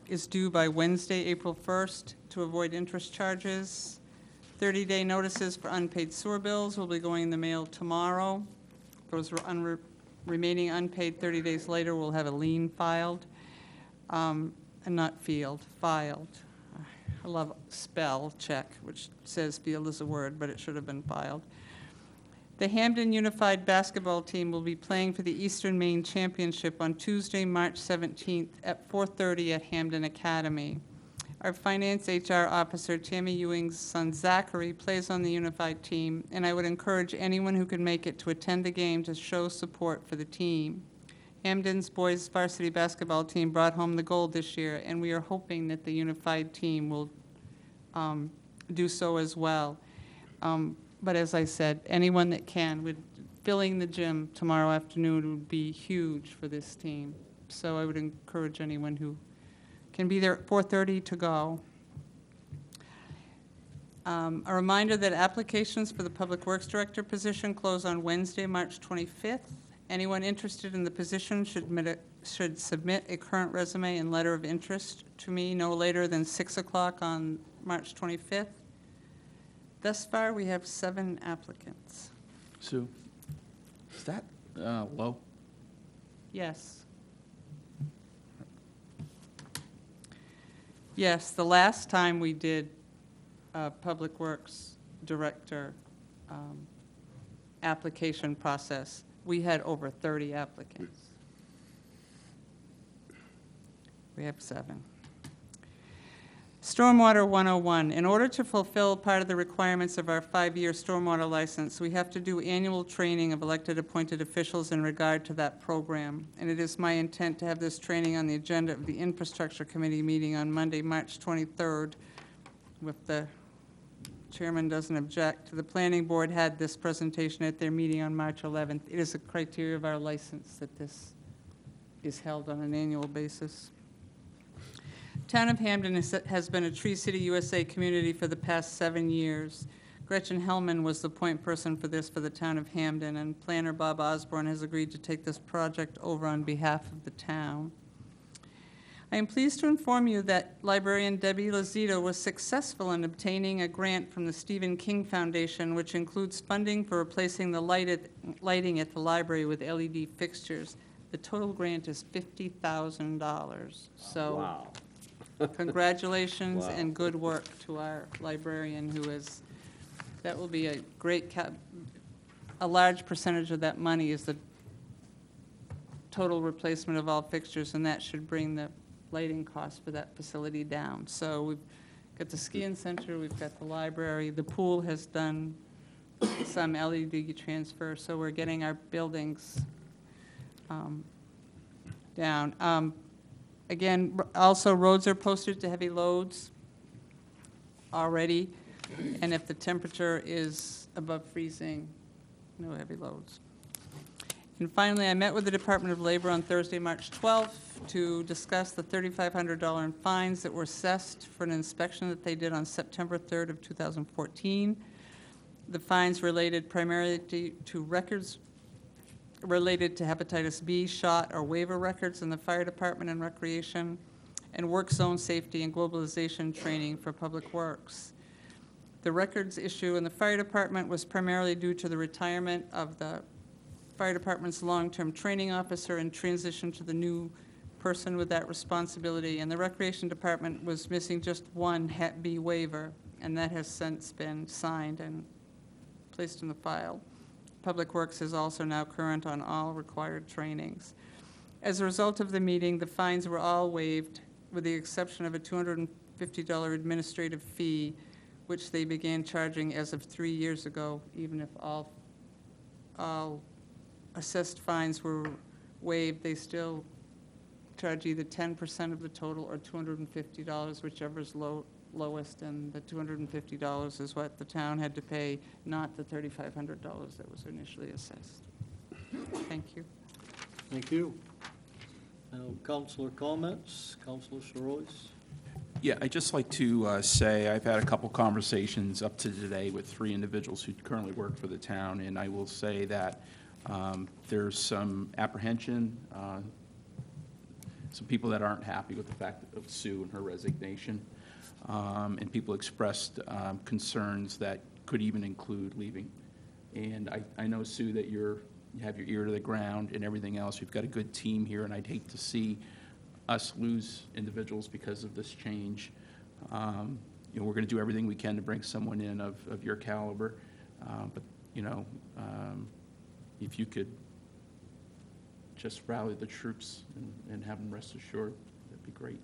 [SPEAKER 4] is due by Wednesday, April 1st, to avoid interest charges. 30-day notices for unpaid sewer bills will be going in the mail tomorrow. Those remaining unpaid 30 days later will have a lien filed, and not filed. I love spell check, which says field is a word, but it should have been filed. The Hampden Unified Basketball Team will be playing for the Eastern Maine Championship on Tuesday, March 17th at 4:30 at Hampden Academy. Our Finance HR Officer, Tammy Ewing's son Zachary, plays on the Unified Team, and I would encourage anyone who can make it to attend the game to show support for the team. Hampden's boys varsity basketball team brought home the gold this year, and we are hoping that the Unified Team will do so as well. But as I said, anyone that can, filling the gym tomorrow afternoon would be huge for this team. So I would encourage anyone who can be there at 4:30 to go. A reminder that applications for the Public Works Director position close on Wednesday, March 25th. Anyone interested in the position should submit a current resume and letter of interest to me no later than 6 o'clock on March 25th. Thus far, we have 7 applicants.
[SPEAKER 6] Sue, is that low?
[SPEAKER 4] Yes. Yes, the last time we did Public Works Director application process, we had over 30 applicants. We have 7. Stormwater 101. In order to fulfill part of the requirements of our 5-year stormwater license, we have to do annual training of elected appointed officials in regard to that program. And it is my intent to have this training on the agenda of the Infrastructure Committee meeting on Monday, March 23rd. If the chairman doesn't object, the Planning Board had this presentation at their meeting on March 11th. It is a criteria of our license that this is held on an annual basis. Town of Hampden has been a Tree City USA community for the past 7 years. Gretchen Hellman was the point person for this for the town of Hampden, and planner Bob Osborne has agreed to take this project over on behalf of the town. I am pleased to inform you that librarian Debbie Lazito was successful in obtaining a grant from the Stephen King Foundation, which includes funding for replacing the lighting at the library with LED fixtures. The total grant is $50,000. So.
[SPEAKER 2] Wow.
[SPEAKER 4] Congratulations
[SPEAKER 2] Wow.
[SPEAKER 4] and good work to our librarian who is, that will be a great, a large percentage of that money is the total replacement of all fixtures, and that should bring the lighting cost for that facility down. So we've got the ski-in center, we've got the library, the pool has done some LED transfer, so we're getting our buildings down. Again, also roads are posted to heavy loads already, and if the temperature is above freezing, no heavy loads. And finally, I met with the Department of Labor on Thursday, March 12th, to discuss the $3,500 in fines that were assessed for an inspection that they did on September 3rd of 2014. The fines related primarily to records related to hepatitis B, shot, or waiver records in the fire department and recreation, and work zone safety and globalization training for public works. The records issue in the fire department was primarily due to the retirement of the fire department's long-term training officer and transition to the new person with that responsibility. And the recreation department was missing just one Hep B waiver, and that has since been signed and placed in the file. Public Works is also now current on all required trainings. As a result of the meeting, the fines were all waived, with the exception of a $250 administrative fee, which they began charging as of 3 years ago, even if all assessed fines were waived, they still charge either 10% of the total or $250, whichever is lowest, and the $250 is what the town had to pay, not the $3,500 that was initially assessed. Thank you.
[SPEAKER 1] Thank you. Now, councilor comments. Councilor Sorois.
[SPEAKER 6] Yeah, I'd just like to say I've had a couple conversations up to today with 3 individuals who currently work for the town, and I will say that there's some apprehension, some people that aren't happy with the fact of Sue and her resignation, and people expressed concerns that could even include leaving. And I know, Sue, that you have your ear to the ground and everything else. We've got a good team here, and I'd hate to see us lose individuals because of this change. You know, we're going to do everything we can to bring someone in of your caliber. But, you know, if you could just rally the troops and have them rest assured, that'd be great.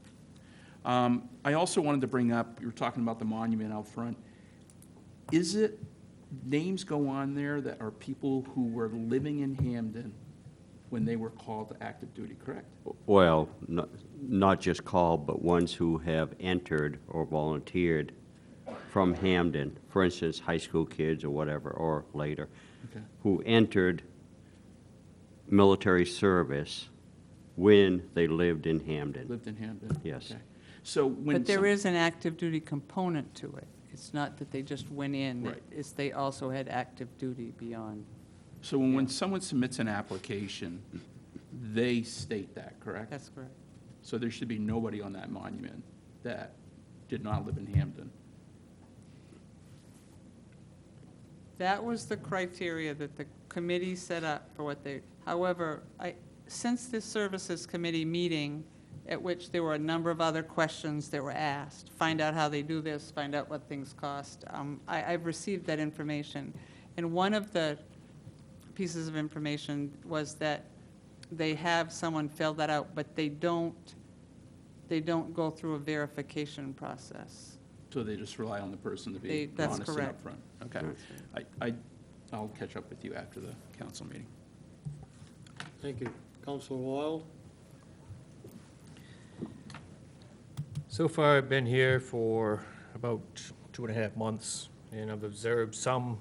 [SPEAKER 6] I also wanted to bring up, you were talking about the monument out front. Is it, names go on there that are people who were living in Hampden when they were called to active duty, correct?
[SPEAKER 2] Well, not just called, but ones who have entered or volunteered from Hampden, for instance, high school kids or whatever, or later,
[SPEAKER 6] Okay.
[SPEAKER 2] who entered military service when they lived in Hampden.
[SPEAKER 6] Lived in Hampden?
[SPEAKER 2] Yes.
[SPEAKER 6] Okay. So when
[SPEAKER 4] But there
[SPEAKER 6] some-
[SPEAKER 4] is an active duty component to it. It's not that they just went in.
[SPEAKER 6] Right.
[SPEAKER 4] It's they also had active duty beyond.
[SPEAKER 6] So when someone submits an application, they state that, correct?
[SPEAKER 4] That's correct.
[SPEAKER 6] So there should be nobody on that monument that did not live in Hampden.
[SPEAKER 4] That was the criteria that the committee set up for what they, however, since this services committee meeting, at which there were a number of other questions that were asked, find out how they do this, find out what things cost, I've received that information. And one of the pieces of information was that they have someone fill that out, but they don't go through a verification process.
[SPEAKER 6] So they just rely on the person to be
[SPEAKER 4] That's
[SPEAKER 6] honest and
[SPEAKER 4] correct.
[SPEAKER 6] upfront? Okay. I'll catch up with you after the council meeting.
[SPEAKER 1] Thank you. Counselor Wild?
[SPEAKER 10] So far, I've been here for about 2.5 months, and I've observed some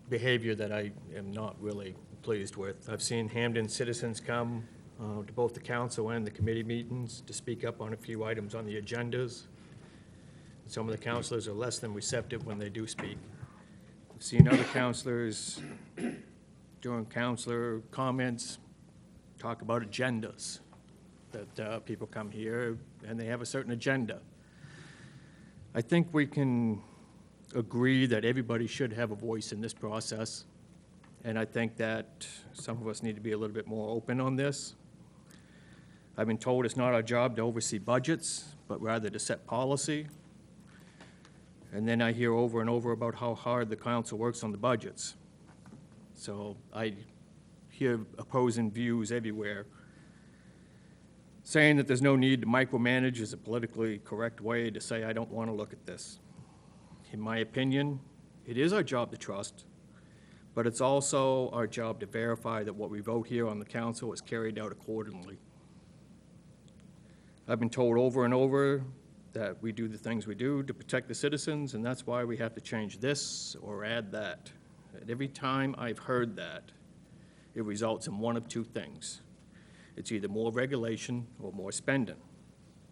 [SPEAKER 10] behavior that I am not really pleased with. I've seen Hampden citizens come to both the council and the committee meetings to speak up on a few items on the agendas. Some of the councilors are less than receptive when they do speak. I've seen other councilors during councilor comments talk about agendas, that people come here and they have a certain agenda. I think we can agree that everybody should have a voice in this process, and I think that some of us need to be a little bit more open on this. I've been told it's not our job to oversee budgets, but rather to set policy. And then I hear over and over about how hard the council works on the budgets. So I hear opposing views everywhere, saying that there's no need to micromanage is a politically correct way to say I don't want to look at this. In my opinion, it is our job to trust, but it's also our job to verify that what we vote here on the council is carried out accordingly. I've been told over and over that we do the things we do to protect the citizens, and that's why we have to change this or add that. And every time I've heard that, it results in one of two things. It's either more regulation or more spending,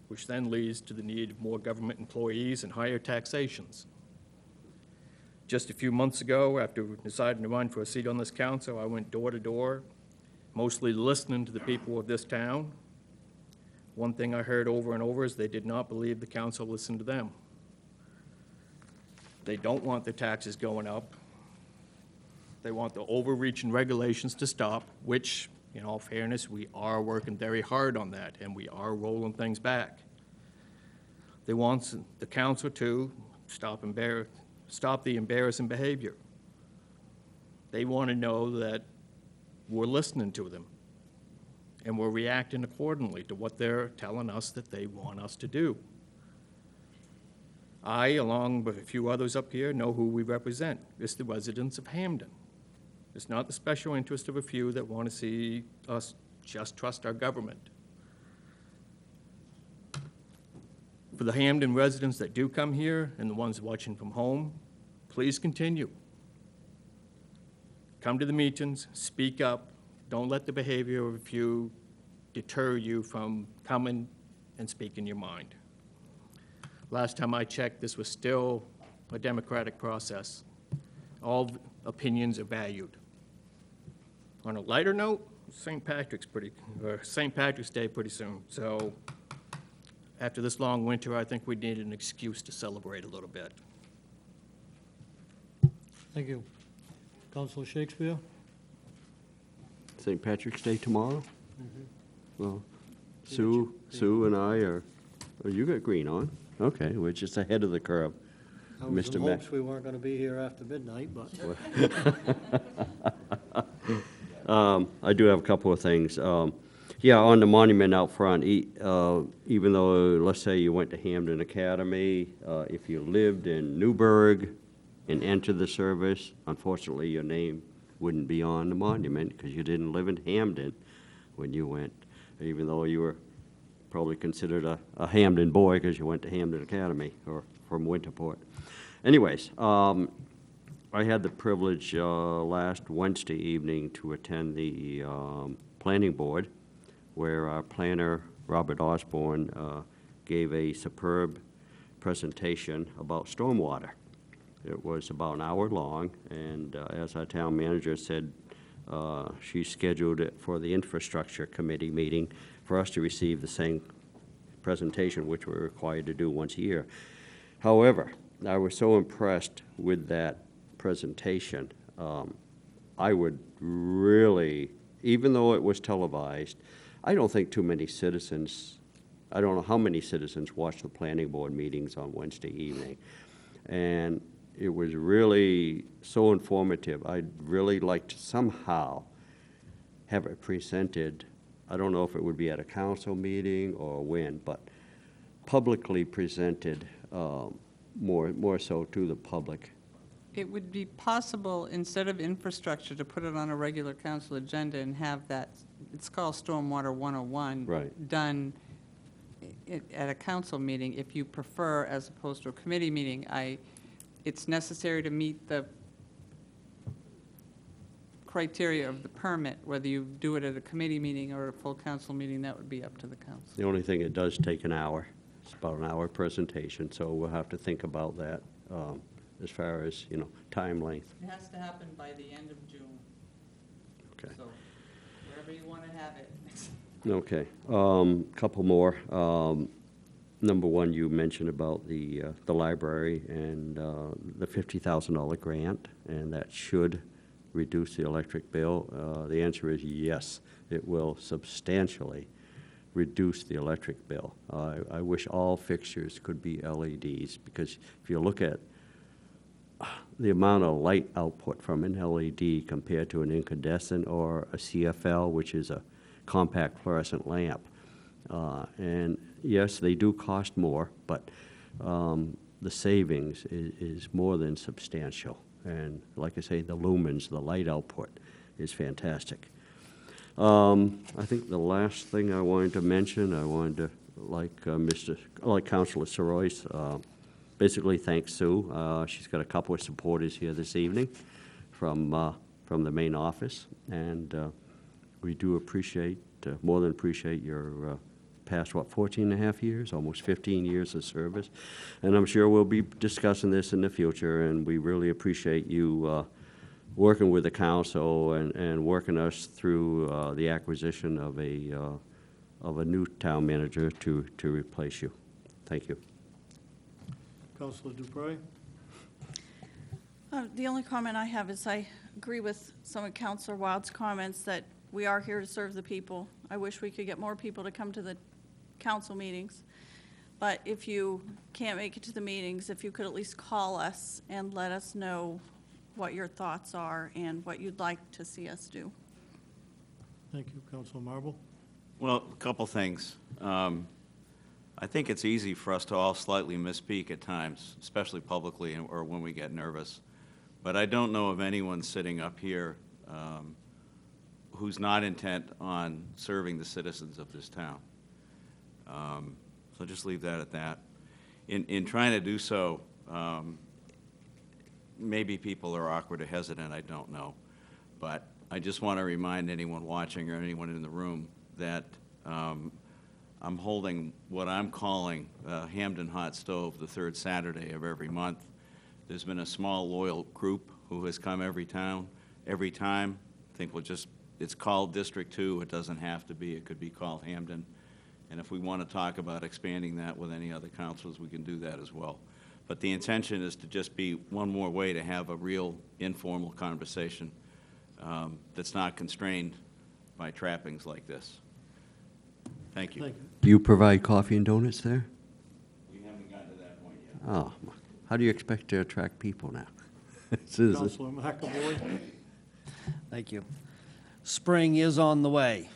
[SPEAKER 10] which then leads to the need of more government employees and higher taxations. Just a few months ago, after deciding to run for a seat on this council, I went door to door, mostly listening to the people of this town. One thing I heard over and over is they did not believe the council listened to them. They don't want their taxes going up. They want the overreaching regulations to stop, which, in all fairness, we are working very hard on that, and we are rolling things back. They want the council to stop the embarrassing behavior. They want to know that we're listening to them, and we're reacting accordingly to what they're telling us that they want us to do. I, along with a few others up here, know who we represent. It's the residents of Hampden. It's not the special interest of a few that want to see us just trust our government. For the Hampden residents that do come here and the ones watching from home, please continue. Come to the meetings, speak up. Don't let the behavior of a few deter you from coming and speaking your mind. Last time I checked, this was still a democratic process. All opinions are valued. On a lighter note, St. Patrick's Day pretty soon. So after this long winter, I think we need an excuse to celebrate a little bit.
[SPEAKER 1] Thank you. Councilor Shakespeare?
[SPEAKER 2] St. Patrick's Day tomorrow? Well, Sue and I are, oh, you got green on? Okay, we're just ahead of the curve.
[SPEAKER 1] I was
[SPEAKER 2] Mr.
[SPEAKER 1] in
[SPEAKER 2] Mac-
[SPEAKER 1] hopes we weren't going to be here after midnight, but
[SPEAKER 2] I do have a couple of things. Yeah, on the monument out front, even though, let's say you went to Hampden Academy, if you lived in Newburgh and entered the service, unfortunately, your name wouldn't be on the monument because you didn't live in Hampden when you went, even though you were probably considered a Hampden boy because you went to Hampden Academy or from Winterport. Anyways, I had the privilege last Wednesday evening to attend the planning board where our planner, Robert Osborne, gave a superb presentation about stormwater. It was about an hour long, and as our town manager said, she scheduled it for the infrastructure committee meeting for us to receive the same presentation, which we're required to do once a year. However, I was so impressed with that presentation. I would really, even though it was televised, I don't think too many citizens, I don't know how many citizens watch the planning board meetings on Wednesday evening. And it was really so informative. I'd really like to somehow have it presented. I don't know if it would be at a council meeting or when, but publicly presented more so to the public.
[SPEAKER 4] It would be possible, instead of infrastructure, to put it on a regular council agenda and have that, it's called Stormwater 101.
[SPEAKER 2] Right.
[SPEAKER 4] Done at a council meeting, if you prefer, as opposed to a committee meeting. It's necessary to meet the criteria of the permit. Whether you do it at a committee meeting or a full council meeting, that would be up to the council.
[SPEAKER 2] The only thing, it does take an hour. It's about an hour presentation, so we'll have to think about that as far as, time length.
[SPEAKER 4] It has to happen by the end of June.
[SPEAKER 2] Okay.
[SPEAKER 4] So wherever you want to have it.
[SPEAKER 2] Okay. Couple more. Number one, you mentioned about the library and the $50,000 grant, and that should reduce the electric bill. The answer is yes, it will substantially reduce the electric bill. I wish all fixtures could be LEDs, because if you look at the amount of light output from an LED compared to an incandescent or a CFL, which is a compact fluorescent lamp. And yes, they do cost more, but the savings is more than substantial. And like I say, the lumens, the light output is fantastic. I think the last thing I wanted to mention, I wanted to, like Councilor Sorois, basically thank Sue. She's got a couple of supporters here this evening from the Maine office, and we do appreciate, more than appreciate your past, 14 and a half years, almost 15 years of service. And I'm sure we'll be discussing this in the future, and we really appreciate you working with the council and working us through the acquisition of a new town manager to replace you. Thank you.
[SPEAKER 1] Councilor Dupre?
[SPEAKER 5] The only comment I have is I agree with some of Councilor Wild's comments that we are here to serve the people. I wish we could get more people to come to the council meetings. But if you can't make it to the meetings, if you could at least call us and let us know what your thoughts are and what you'd like to see us do.
[SPEAKER 1] Thank you. Councilor Marble?
[SPEAKER 7] Well, a couple things. I think it's easy for us to all slightly misspeak at times, especially publicly or when we get nervous. But I don't know of anyone sitting up here who's not intent on serving the citizens of this town. So just leave that at that. In trying to do so, maybe people are awkward or hesitant, I don't know. But I just want to remind anyone watching or anyone in the room that I'm holding what I'm calling Hampden Hot Stove the third Saturday of every month. There's been a small loyal group who has come every time. I think it's called District 2. It doesn't have to be. It could be called Hampden. And if we want to talk about expanding that with any other councils, we can do that as well. But the intention is to just be one more way to have a real informal conversation that's not constrained by trappings like this. Thank you.
[SPEAKER 1] Thank you.
[SPEAKER 2] Do you provide coffee and donuts there?
[SPEAKER 7] We haven't gotten to that point yet.
[SPEAKER 2] Oh, how do you expect to attract people now? This is-
[SPEAKER 1] Councilor McAvoy.
[SPEAKER 8] Thank you. Spring is on the way.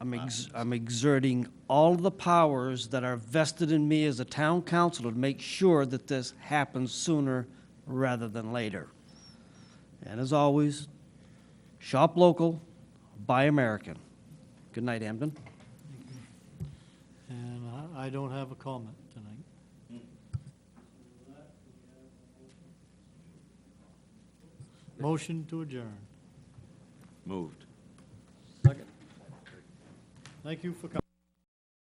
[SPEAKER 8] I'm exerting all of the powers that are vested in me as a town councilor to make sure that this happens sooner rather than later. And as always, shop local, buy American. Good night, Hampden.
[SPEAKER 1] And I don't have a comment tonight. Motion to adjourn.
[SPEAKER 7] Moved.
[SPEAKER 1] Thank you for coming.